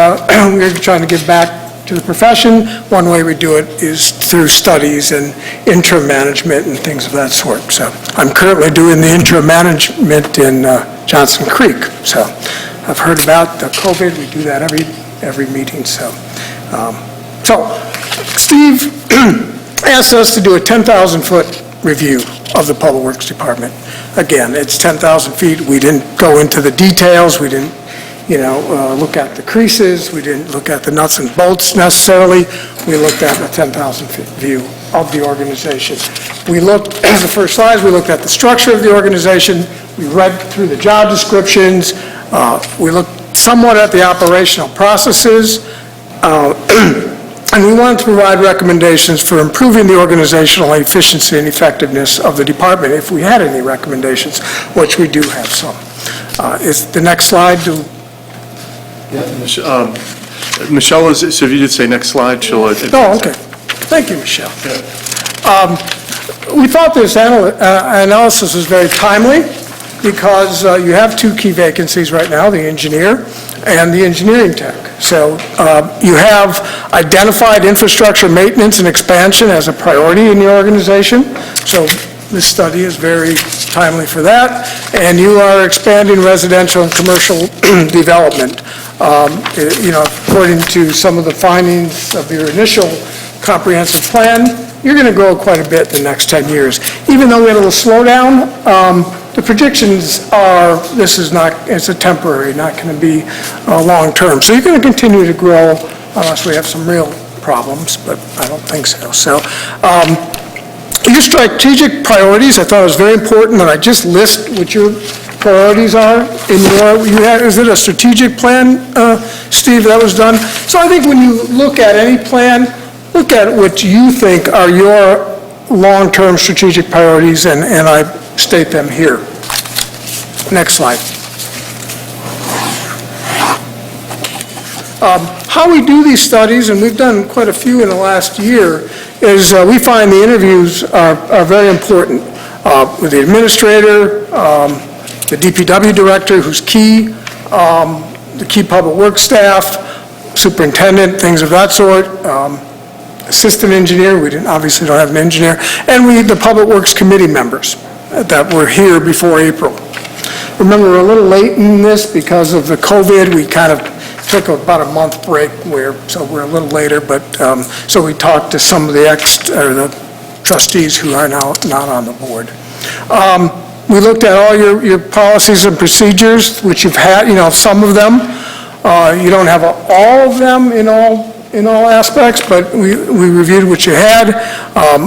we're trying to give back to the profession. One way we do it is through studies and interim management and things of that sort. So I'm currently doing the interim management in Johnson Creek. So I've heard about the COVID. We do that every meeting. So Steve asked us to do a 10,000-foot review of the Public Works Department. Again, it's 10,000 feet. We didn't go into the details. We didn't look at the creases. We didn't look at the nuts and bolts necessarily. We looked at the 10,000-foot view of the organization. We looked, as the first slide, we looked at the structure of the organization. We read through the job descriptions. We looked somewhat at the operational processes. And we wanted to provide recommendations for improving the organizational efficiency and effectiveness of the department, if we had any recommendations, which we do have some. Is the next slide to... Michelle, so if you just say next slide, she'll... Oh, okay. Thank you, Michelle. We thought this analysis was very timely because you have two key vacancies right now, the engineer and the engineering tech. So you have identified infrastructure maintenance and expansion as a priority in the organization. So this study is very timely for that. And you are expanding residential and commercial development. According to some of the findings of your initial comprehensive plan, you're going to grow quite a bit in the next 10 years. Even though we had a little slowdown, the predictions are it's a temporary, not going to be long-term. So you're going to continue to grow unless we have some real problems, but I don't think so. So your strategic priorities, I thought it was very important that I just list what your priorities are is it a strategic plan, Steve, that was done? So I think when you look at any plan, look at what you think are your long-term strategic priorities, and I state them here. Next slide. How we do these studies, and we've done quite a few in the last year, is we find the interviews are very important with the administrator, the DPW director, who's key, the key public works staff, superintendent, things of that sort, assistant engineer, we obviously don't have an engineer, and the public works committee members that were here before April. Remember, we're a little late in this because of the COVID. We kind of took about a month break, so we're a little later, but so we talked to some of the the trustees who are now not on the board. We looked at all your policies and procedures, which you've had, some of them. You don't have all of them in all aspects, but we reviewed what you had.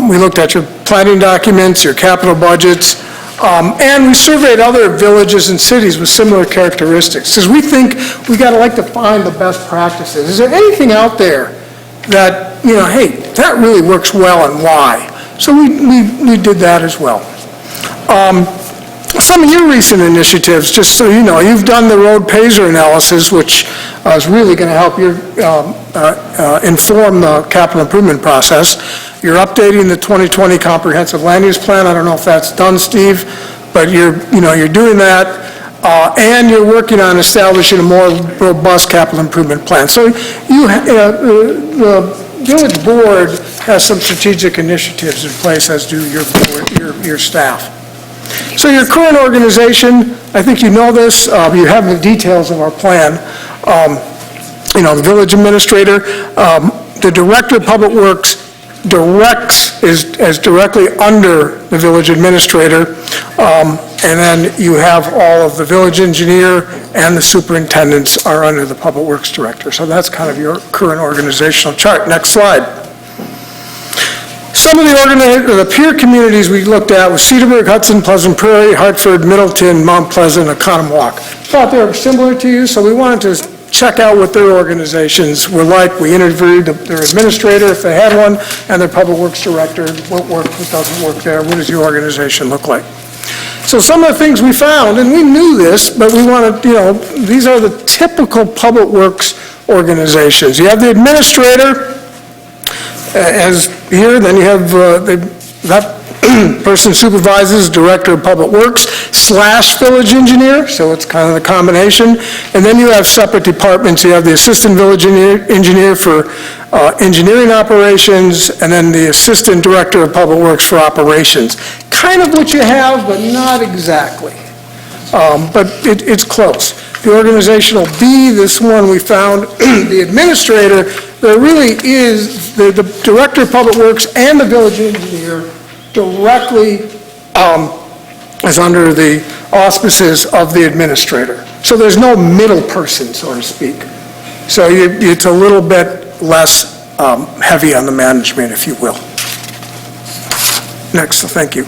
We looked at your planning documents, your capital budgets, and we surveyed other villages and cities with similar characteristics, because we think we got to like to find the best practices. Is there anything out there that, hey, that really works well, and why? So we did that as well. Some of your recent initiatives, just so you know, you've done the road Pazer analysis, which is really going to help inform the capital improvement process. You're updating the 2020 comprehensive land use plan. I don't know if that's done, Steve, but you're doing that, and you're working on establishing a more robust capital improvement plan. So the village board has some strategic initiatives in place, as do your staff. So your current organization, I think you know this, you have the details of our plan. the village administrator, the director of public works directs, is directly under the village administrator, and then you have all of the village engineer and the superintendents are under the public works director. So that's kind of your current organizational chart. Next slide. Some of the peer communities we looked at was Cedarburg, Hudson, Pleasant Prairie, Hartford, Middleton, Mount Pleasant, and Oconomowoc. Thought they were similar to you, so we wanted to check out what their organizations were like. We interviewed their administrator, if they had one, and their public works director. What works, what doesn't work there, what does your organization look like? So some of the things we found, and we knew this, but we wanted, these are the typical public works organizations. You have the administrator, as here, then you have that person supervises director of public works / village engineer, so it's kind of the combination. And then you have separate departments. You have the assistant village engineer for engineering operations, and then the assistant director of public works for operations. Kind of what you have, but not exactly. But it's close. The organizational B, this one we found, the administrator, there really is the director of public works and the village engineer directly is under the auspices of the administrator. So there's no middle person, so to speak. So it's a little bit less heavy on the management, if you will. Next, so thank you.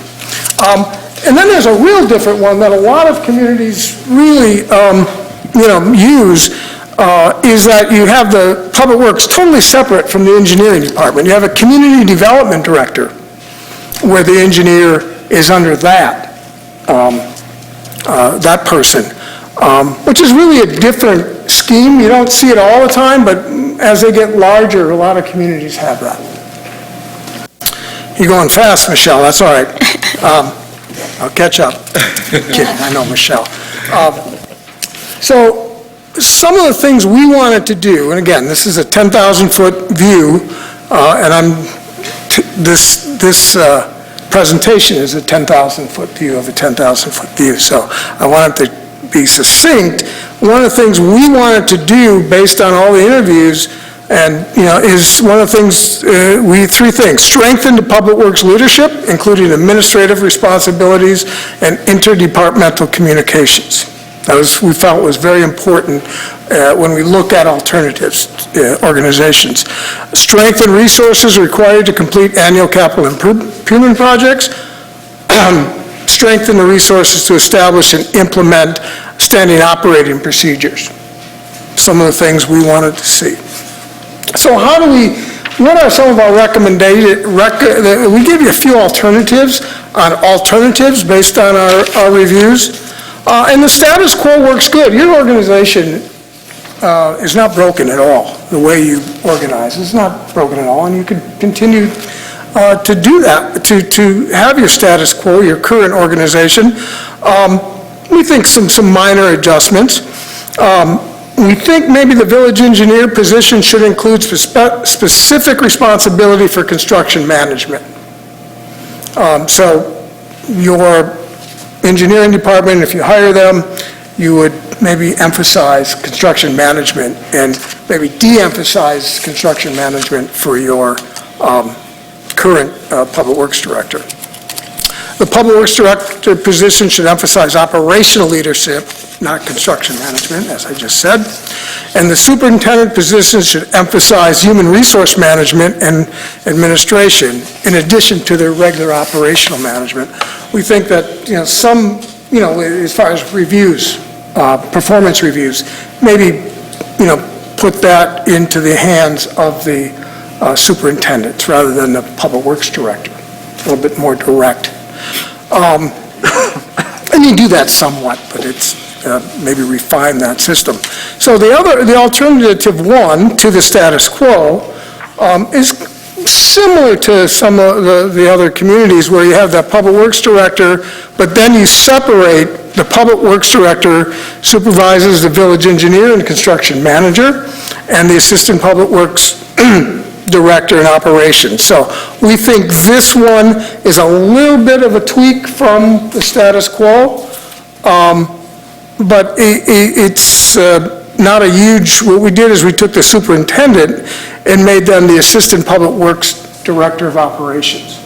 And then there's a real different one that a lot of communities really, use, is that you have the public works totally separate from the engineering department. You have a community development director, where the engineer is under that person, which is really a different scheme. You don't see it all the time, but as they get larger, a lot of communities have that. You're going fast, Michelle, that's all right. I'll catch up. Kidding, I know Michelle. So some of the things we wanted to do, and again, this is a 10,000-foot view, and this presentation is a 10,000-foot view of a 10,000-foot view, so I wanted to be succinct. One of the things we wanted to do based on all the interviews, and, is one of the things, three things: strengthen the public works leadership, including administrative responsibilities and interdepartmental communications. That we felt was very important when we look at alternatives organizations. Strengthen resources required to complete annual capital improvement projects. Strengthen the resources to establish and implement standing operating procedures. Some of the things we wanted to see. So what are some of our recommendations? We give you a few alternatives based on our reviews. And the status quo works good. Your organization is not broken at all, the way you organize. It's not broken at all, and you can continue to do that, to have your status quo, your current organization. We think some minor adjustments. We think maybe the village engineer position should include specific responsibility for construction management. So your engineering department, if you hire them, you would maybe emphasize construction management and maybe de-emphasize construction management for your current public works director. The public works director position should emphasize operational leadership, not construction management, as I just said. And the superintendent position should emphasize human resource management and administration in addition to their regular operational management. We think that, as far as reviews, performance reviews, maybe, put that into the hands of the superintendents rather than the public works director, a little bit more direct. And you do that somewhat, but it's maybe refine that system. So the alternative one to the status quo is similar to some of the other communities where you have that public works director, but then you separate the public works director supervises the village engineer and construction manager, and the assistant public works director in operations. So we think this one is a little bit of a tweak from the status quo, but it's not a huge, what we did is we took the superintendent and made them the Assistant Public Works Director of Operations,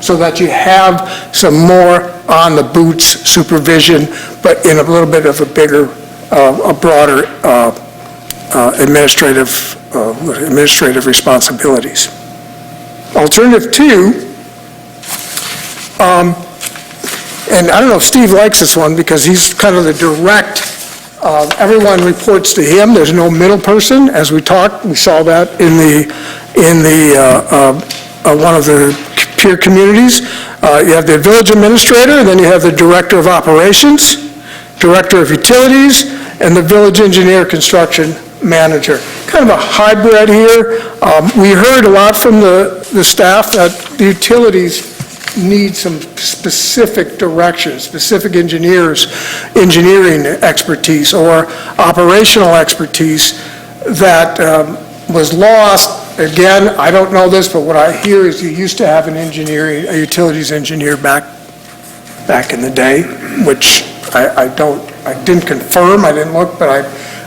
so that you have some more on-the-boots supervision, but in a little bit of a bigger, a broader administrative responsibilities. Alternative two, and I don't know if Steve likes this one because he's kind of the direct, everyone reports to him, there's no middle person, as we talked, we saw that in one of the peer communities. You have the village administrator, and then you have the director of operations, director of utilities, and the village engineer construction manager. Kind of a hybrid here. We heard a lot from the staff that the utilities need some specific direction, specific engineering expertise or operational expertise that was lost. Again, I don't know this, but what I hear is you used to have a utilities engineer back in the day, which I didn't confirm, I didn't look, but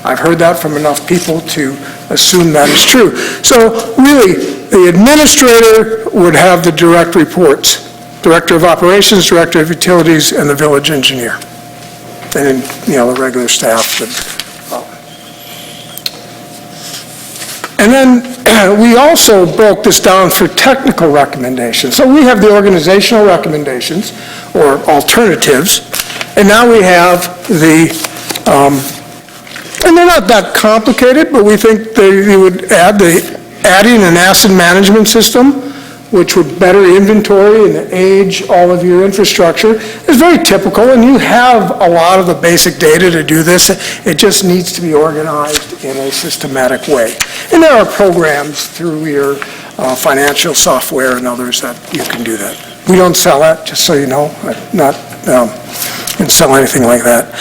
I've heard that from enough people to assume that is true. So really, the administrator would have the direct reports, director of operations, director of utilities, and the village engineer. And then, the regular staff would. And then we also broke this down for technical recommendations. So we have the organizational recommendations, or alternatives, and now we have and they're not that complicated, but we think they would adding an asset management system, which would better inventory and age all of your infrastructure, is very typical, and you have a lot of the basic data to do this. It just needs to be organized in a systematic way. And there are programs through your financial software and others that you can do that. We don't sell that, just so you know. Not and sell anything like that.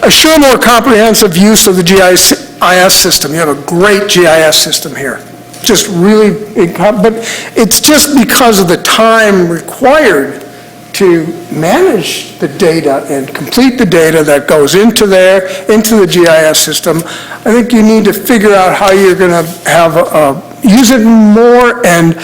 Assure more comprehensive use of the GIS system. You have a great GIS system here. Just really, but it's just because of the time required to manage the data and complete the data that goes into the GIS system. I think you need to figure out how you're going to use it more and,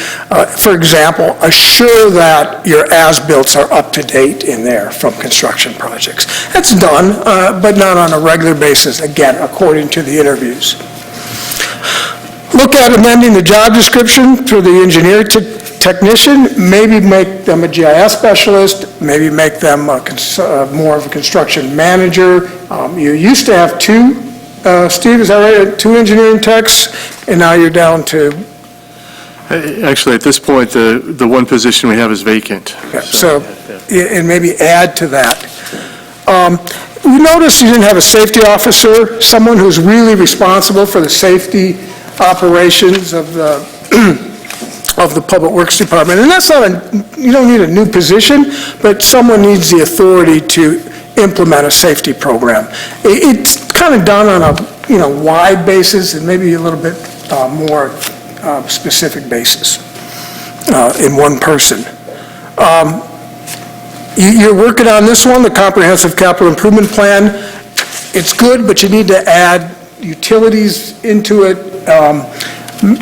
for example, assure that your as-built are up to date in there from construction projects. That's done, but not on a regular basis, again, according to the interviews. Look at amending the job description for the engineer technician, maybe make them a GIS specialist, maybe make them more of a construction manager. You used to have two, Steve, is that right? 2 engineering techs, and now you're down to? Actually, at this point, the one position we have is vacant. So, and maybe add to that. We noticed you didn't have a safety officer, someone who's really responsible for the safety operations of the Public Works Department. And that's not you don't need a new position, but someone needs the authority to implement a safety program. It's kind of done on a wide basis and maybe a little bit more specific basis in one person. You're working on this one, the Comprehensive Capital Improvement Plan. It's good, but you need to add utilities into it,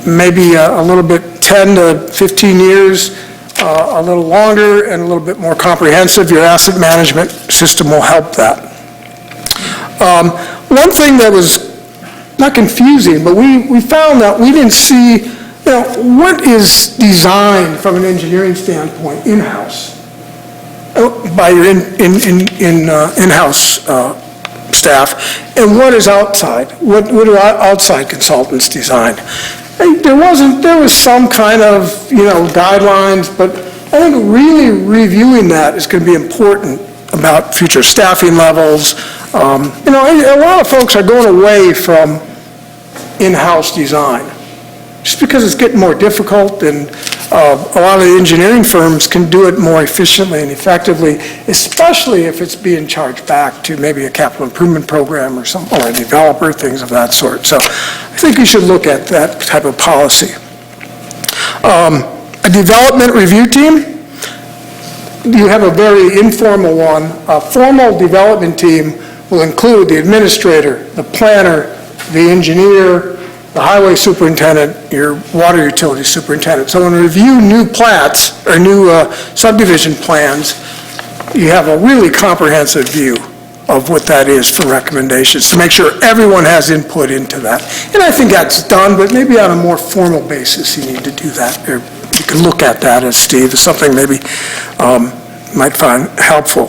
maybe a little bit, 10 to 15 years, a little longer and a little bit more comprehensive. Your asset management system will help that. One thing that was not confusing, but we found that we didn't see, what is designed from an engineering standpoint in-house by your in-house staff, and what is outside? What do outside consultants design? There was some kind of, guidelines, but I think really reviewing that is going to be important about future staffing levels. A lot of folks are going away from in-house design just because it's getting more difficult, and a lot of the engineering firms can do it more efficiently and effectively, especially if it's being charged back to maybe a capital improvement program or a developer, things of that sort. So I think you should look at that type of policy. A development review team. You have a very informal one. A formal development team will include the administrator, the planner, the engineer, the highway superintendent, your water utility superintendent. So when we review new plats or new subdivision plans, you have a really comprehensive view of what that is for recommendations, to make sure everyone has input into that. And I think that's done, but maybe on a more formal basis, you need to do that. Or you can look at that as, Steve, as something maybe might find helpful.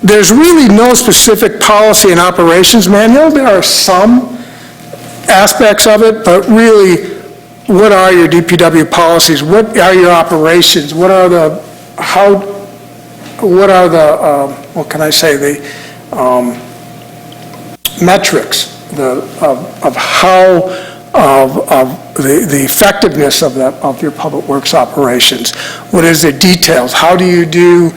There's really no specific policy and operations manual. There are some aspects of it, but really, what are your DPW policies? What are your operations? What are the what can I say, the metrics of how, of the effectiveness of your public works operations? What is the details? How do you do,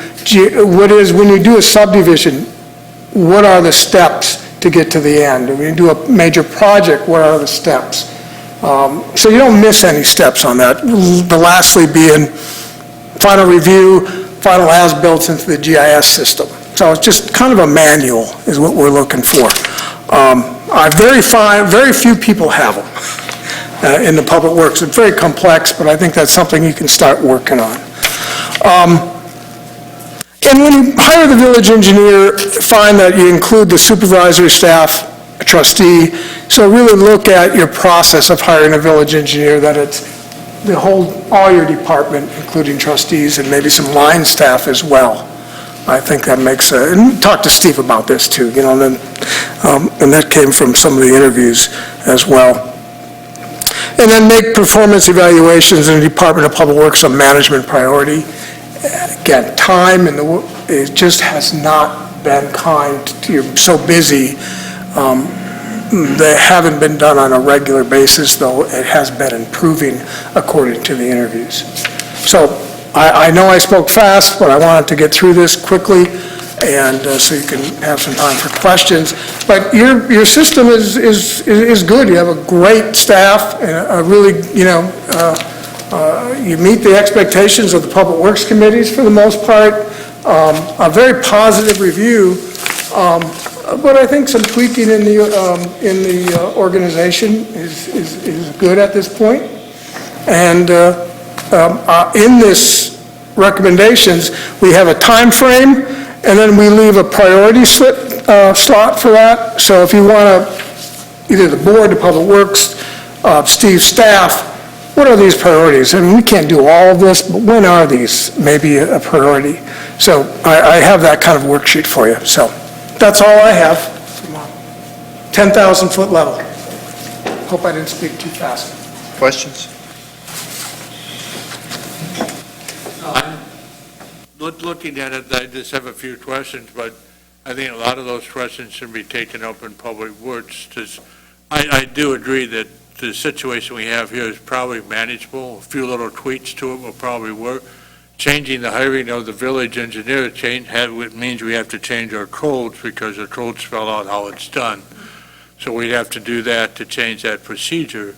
what is, when you do a subdivision, what are the steps to get to the end? When you do a major project, what are the steps? So you don't miss any steps on that. The lastly being final review, final as-built into the GIS system. So it's just kind of a manual is what we're looking for. Very few people have them in the public works. It's very complex, but I think that's something you can start working on. And when you hire the village engineer, find that you include the supervisory staff, a trustee, so really look at your process of hiring a village engineer, that it's all your department, including trustees and maybe some line staff as well. I think that makes and talk to Steve about this too, you know, and that came from some of the interviews as well. And then make performance evaluations in the Department of Public Works a management priority. Again, time and it just has not been kind to, you're so busy. They haven't been done on a regular basis, though it has been improving according to the interviews. So I know I spoke fast, but I wanted to get through this quickly, and so you can have some time for questions. But your system is good. You have a great staff, and a really, you meet the expectations of the Public Works committees for the most part. A very positive review. But I think some tweaking in the organization is good at this point. And in this recommendations, we have a time frame, and then we leave a priority slot for that. So if you want to, either the board, the Public Works, Steve's staff, what are these priorities? I mean, we can't do all of this, but when are these maybe a priority? So I have that kind of worksheet for you. So that's all I have from a 10,000-foot level. Hope I didn't speak too fast. Questions? Looking at it, I just have a few questions, but I think a lot of those questions should be taken up in Public Works. I do agree that the situation we have here is probably manageable. A few little tweaks to it will probably work. Changing the hiring of the village engineer means we have to change our codes, because the codes spell out how it's done. So we'd have to do that to change that procedure.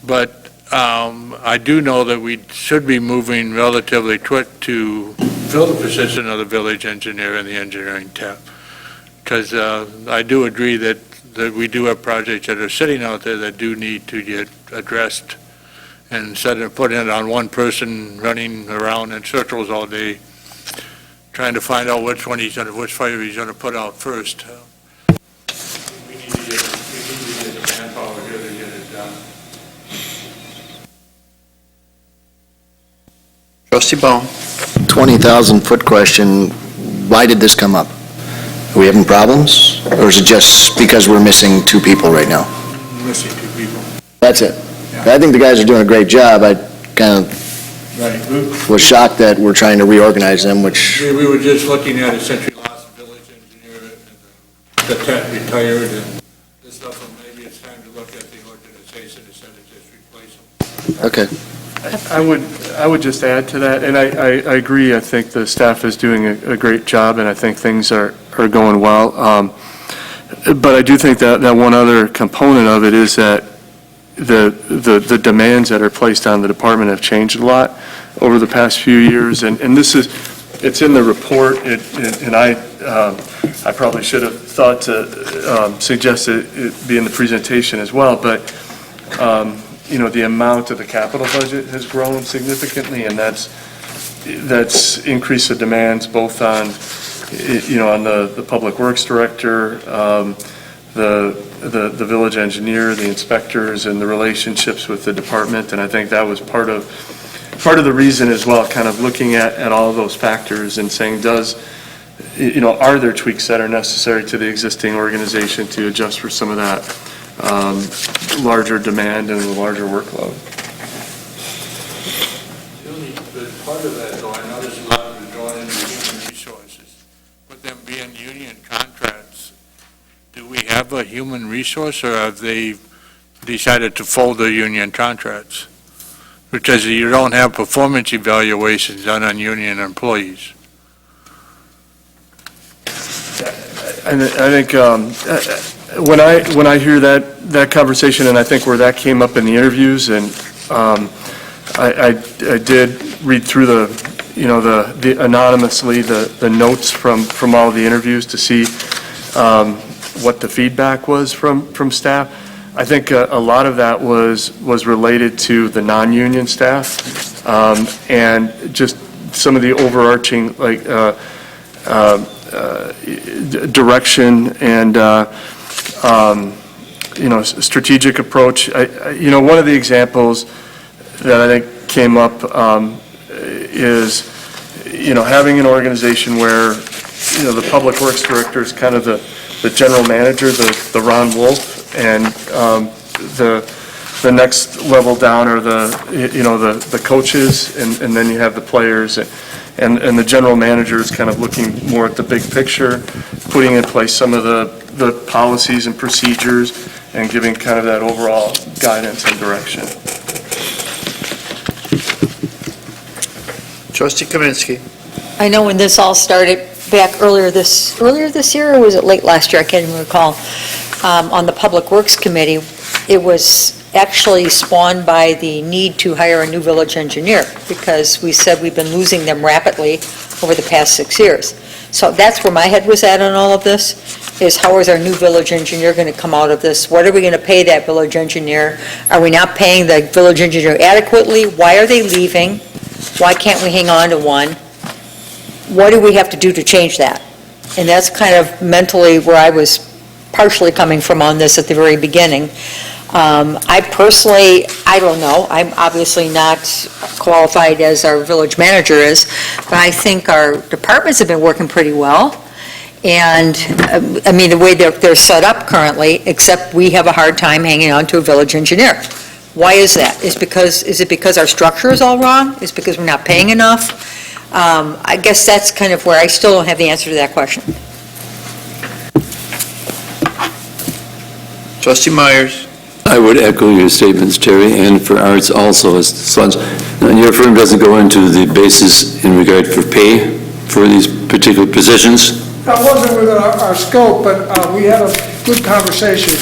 But I do know that we should be moving relatively quick to fill the position of the village engineer and the engineering tech. Because I do agree that we do have projects that are sitting out there that do need to get addressed. And instead of putting it on one person running around in circles all day, trying to find out which fire he's going to put out first. We need to get the manpower here to get it done. Trustee Bone. 20,000-foot question, why did this come up? Are we having problems, or is it just because we're missing 2 people right now? Missing 2 people. That's it. Yeah. I think the guys are doing a great job. I kind of was shocked that we're trying to reorganize them, which... We were just looking at it since we lost the village engineer and the tech retired and this stuff, and maybe it's time to look at the organization instead of just replace them. Okay. I would just add to that, and I agree. I think the staff is doing a great job, and I think things are going well. But I do think that one other component of it is that the demands that are placed on the department have changed a lot over the past few years, and this is, it's in the report, and I I probably should have thought to suggest it be in the presentation as well, but, the amount of the capital budget has grown significantly, and that's increased the demands both on, on the Public Works Director, the village engineer, the inspectors, and the relationships with the department, and I think that was part of the reason as well, kind of looking at all of those factors and saying, are there tweaks that are necessary to the existing organization to adjust for some of that larger demand and the larger workload? Part of that, though, I noticed a lot of it going into human resources. With them being union contracts, do we have a human resource, or have they decided to fold the union contracts? Because you don't have performance evaluations done on union employees. And I think when I hear that conversation, and I think where that came up in the interviews, and I did read through the anonymously the notes from all the interviews to see what the feedback was from staff. I think a lot of that was related to the non-union staff and just some of the overarching direction and strategic approach. One of the examples that I think came up is having an organization where the Public Works Director is kind of the general manager, the Ron Wolf, and the next level down are the coaches, and then you have the players, and the general manager is kind of looking more at the big picture, putting in place some of the policies and procedures, and giving kind of that overall guidance and direction. Trustee Kaminsky. I know when this all started back earlier this year, or was it late last year? I can't even recall. On the Public Works Committee, it was actually spawned by the need to hire a new village engineer, because we said we've been losing them rapidly over the past 6 years. So that's where my head was at on all of this, is how is our new village engineer going to come out of this? What are we going to pay that village engineer? Are we not paying the village engineer adequately? Why are they leaving? Why can't we hang on to one? What do we have to do to change that? And that's kind of mentally where I was partially coming from on this at the very beginning. I personally, I don't know. I'm obviously not qualified as our village manager is, but I think our departments have been working pretty well. And, the way they're set up currently, except we have a hard time hanging on to a village engineer. Why is that? Is it because our structure is all wrong? Is it because we're not paying enough? I guess that's kind of where I still don't have the answer to that question. Trustee Myers. I would echo your statements, Terry, and for Arts also, as such. And your firm doesn't go into the basis in regard for pay for these particular positions? That wasn't within our scope, but we had a good conversation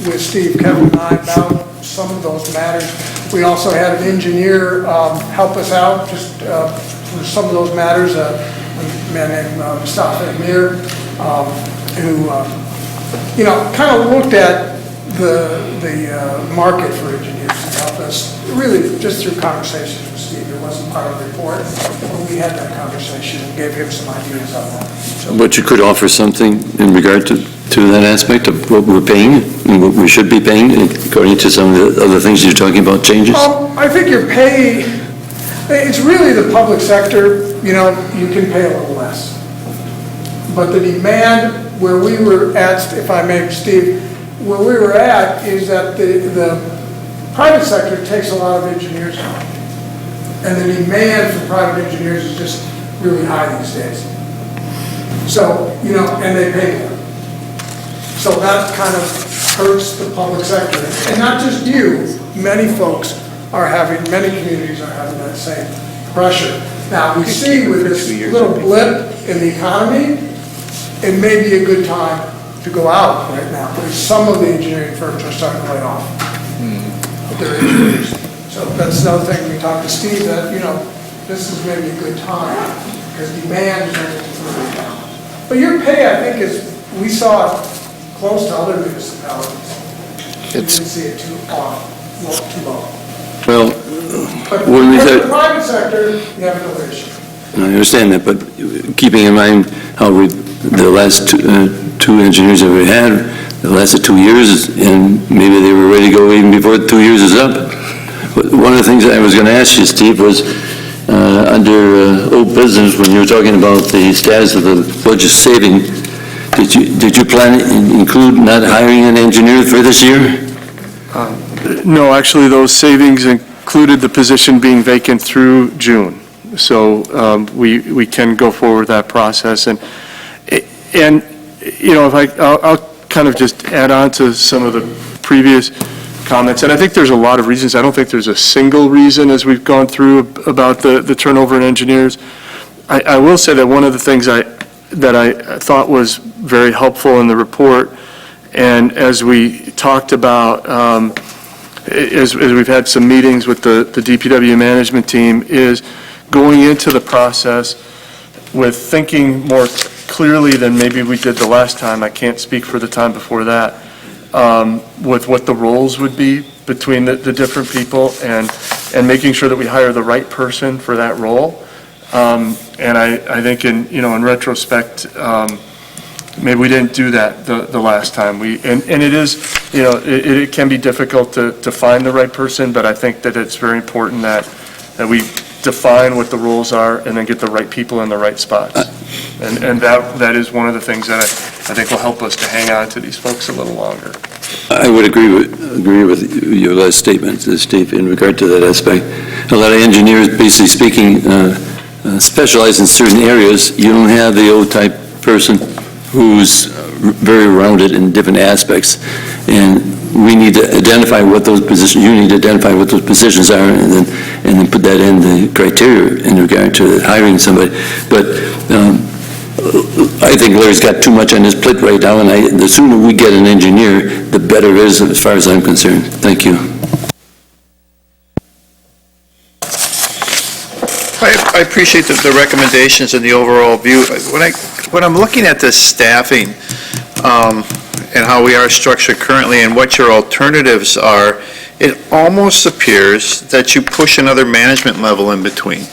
with Steve, Kevin, and I about some of those matters. We also had an engineer help us out just for some of those matters, a man named Mustafa Amir, who kind of looked at the market for engineers and helped us, really just through conversations with Steve. It wasn't part of the report, but we had that conversation and gave him some ideas on that. So, But you could offer something in regard to that aspect of what we're paying and what we should be paying, according to some of the other things you're talking about, changes? I think your pay, it's really the public sector, you can pay a little less. But the demand where we were at, if I may, Steve, where we were at is that the private sector takes a lot of engineers on. And the demand for private engineers is just really high these days. So, and they pay more. So that kind of hurts the public sector. And not just you, many communities are having that same pressure. Now, we see with this little blip in the economy, it may be a good time to go out right now, because some of the engineering firms are starting to lay off their engineers. So that's another thing, we talked to Steve, that, this is maybe a good time, because demand is really down. But your pay, I think, is, we saw it close to other municipalities. We didn't see it too low. Well, But when we in the said, private sector, you have no issue. I understand that, but keeping in mind how the last two engineers that we had, the lasted 2 years, and maybe they were ready to go even before the 2 years is up. But one of the things I was going to ask you, Steve, was under old business, when you were talking about the status of the budget saving, did you plan to include not hiring an engineer for this year? No, actually, those savings included the position being vacant through June. So we can go forward with that process. And you know, I'll kind of just add on to some of the previous comments. And I think there's a lot of reasons. I don't think there's a single reason as we've gone through about the turnover in engineers. I will say that one of the things that I thought was very helpful in the report, and as we talked about, as we've had some meetings with the DPW management team, is going into the process with thinking more clearly than maybe we did the last time. I can't speak for the time before that, with what the roles would be between the different people, and making sure that we hire the right person for that role. And I think in retrospect, maybe we didn't do that the last time. And it is, it can be difficult to find the right person, but I think that it's very important that we define what the roles are and then get the right people in the right spots. And that is one of the things that I think will help us to hang on to these folks a little longer. I would agree with your last statement, Steve, in regard to that aspect. A lot of engineers, basically speaking, specialize in certain areas. You don't have the old-type person who's very rounded in different aspects. And we need to identify what those positions, you need to identify what those positions are, and then put that in the criteria in regard to hiring somebody. But I think Larry's got too much on his plate right now, and the sooner we get an engineer, the better it is as far as I'm concerned. Thank you. I appreciate the recommendations and the overall view. When I'm looking at this staffing, and how we are structured currently and what your alternatives are, it almost appears that you push another management level in between.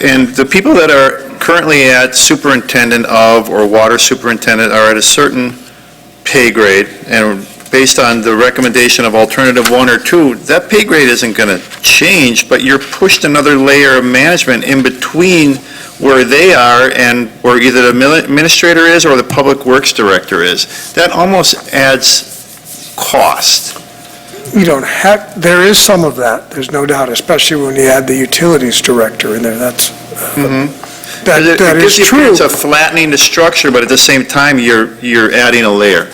And the people that are currently at superintendent of or water superintendent are at a certain pay grade, and based on the recommendation of alternative 1 or 2, that pay grade isn't going to change, but you're pushed another layer of management in between where they are and where either the administrator is or the public works director is. That almost adds cost. You don't have, there is some of that, there's no doubt, especially when you add the utilities director in there. That's, that is true. It's a flattening the structure, but at the same time, you're adding a layer.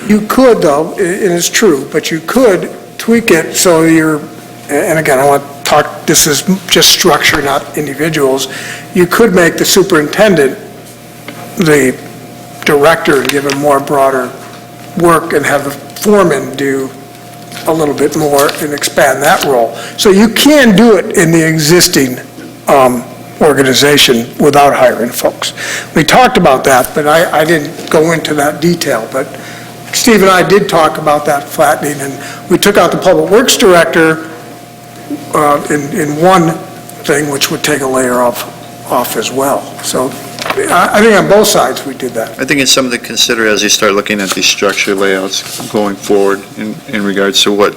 You could, though, and it's true, but you could tweak it so you're, and again, I want to talk, this is just structure, not individuals. You could make the superintendent the director and give him more broader work and have the foreman do a little bit more and expand that role. So you can do it in the existing organization without hiring folks. We talked about that, but I didn't go into that detail, but Steve and I did talk about that flattening, and we took out the public works director in one thing, which would take a layer off as well. So I think on both sides we did that. I think it's something to consider as you start looking at these structure layouts going forward in regards to what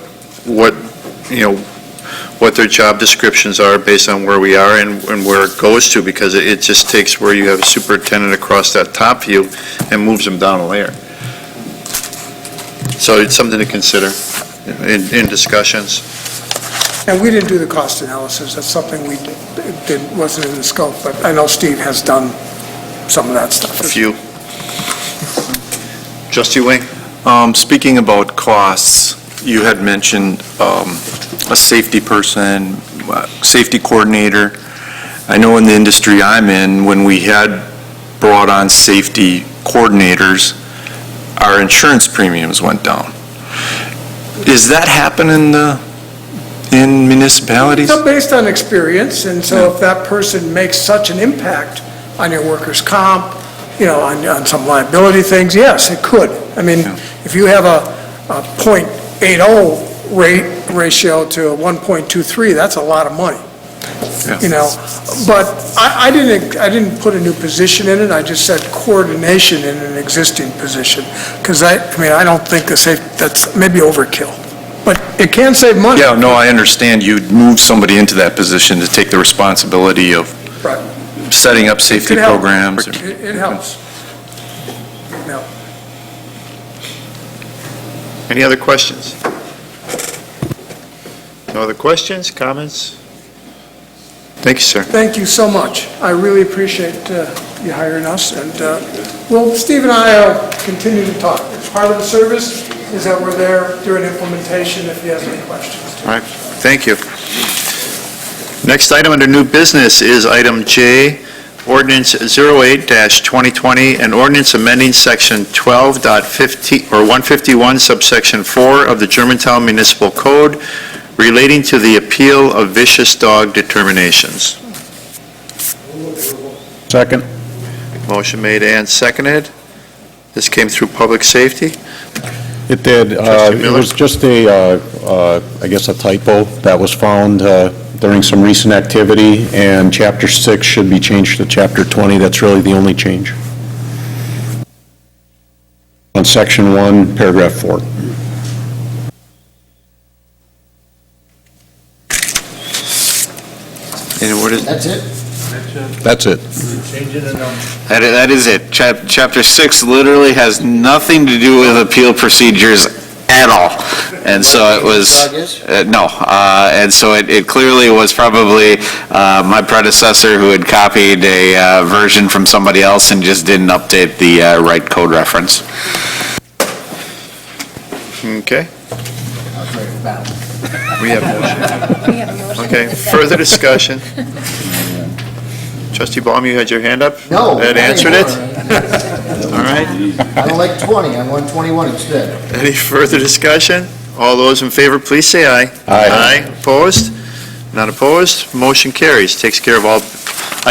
their job descriptions are based on where we are and where it goes to, because it just takes where you have a superintendent across that top view and moves them down a layer. So it's something to consider in discussions. And we didn't do the cost analysis. That's something we did, wasn't in the scope, but I know Steve has done some of that stuff. A few. Trustee Wing? Speaking about costs, you had mentioned a safety person, safety coordinator. I know in the industry I'm in, when we had brought on safety coordinators, our insurance premiums went down. Is that happening in municipalities? So based on experience, and so if that person makes such an impact on your workers' comp on some liability things, yes, it could. I mean, if you have a .80 ratio to a 1.23, that's a lot of money. But I didn't put a new position in it, I just said coordination in an existing position, because I don't think that's maybe overkill, but it can save money. Yeah, no, I understand you'd move somebody into that position to take the responsibility of Right. setting up safety It helps. programs. It helps. No. Any other questions? No other questions, comments? Thank you, sir. Thank you so much. I really appreciate you hiring us, and Steve and I will continue to talk. It's part of the service is that we're there during implementation if he has any questions. All right, thank you. Next item under new business is item J, ordinance 08-2020, an ordinance amending section 151 subsection 4 of the Germantown Municipal Code relating to the appeal of vicious dog determinations. Second. Motion made and seconded. This came through public safety. It did. Trustee It Miller? was just a typo that was found during some recent activity, and Chapter 6 should be changed to Chapter 20. That's really the only change. On Section 1, Paragraph 4. And what is, That's it? That's it. That is it. Chapter 6 literally has nothing to do with appeal procedures at all. And so it was, no. And so it clearly was probably my predecessor who had copied a version from somebody else and just didn't update the right code reference. okay. We have motion. Okay, further discussion. Trustee Baum, you had your hand up? No. That answered it? All right. I don't like 20, I want 21 instead. Any further discussion? All those in favor, please say aye. Aye. Opposed? Not opposed? Motion carries. Takes care of all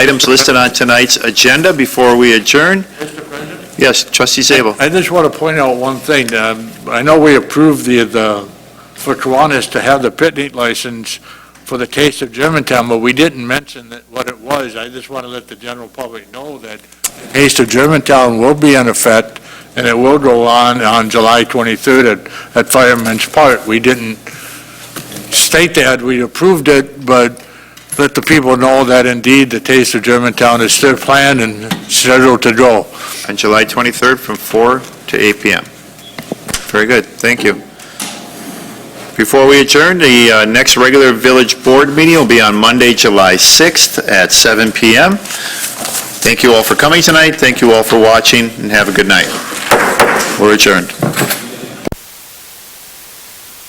items listed on tonight's agenda. Before we adjourn, Mr. President? yes, Trustee Zabel. I just want to point out one thing. I know we approved for Kiwanis to have the picnic license for the Taste of Germantown, but we didn't mention what it was. I just want to let the general public know that the Taste of Germantown will be in effect, and it will go on July 23rd at Fireman's Park. We didn't state that, we approved it, but let the people know that indeed the Taste of Germantown is still planned and scheduled to go. On July 23rd from 4 to 8 p.m. Very good, thank you. Before we adjourn, the next regular village board meeting will be on Monday, July 6th at 7 p.m. Thank you all for coming tonight, thank you all for watching, and have a good night. We're adjourned.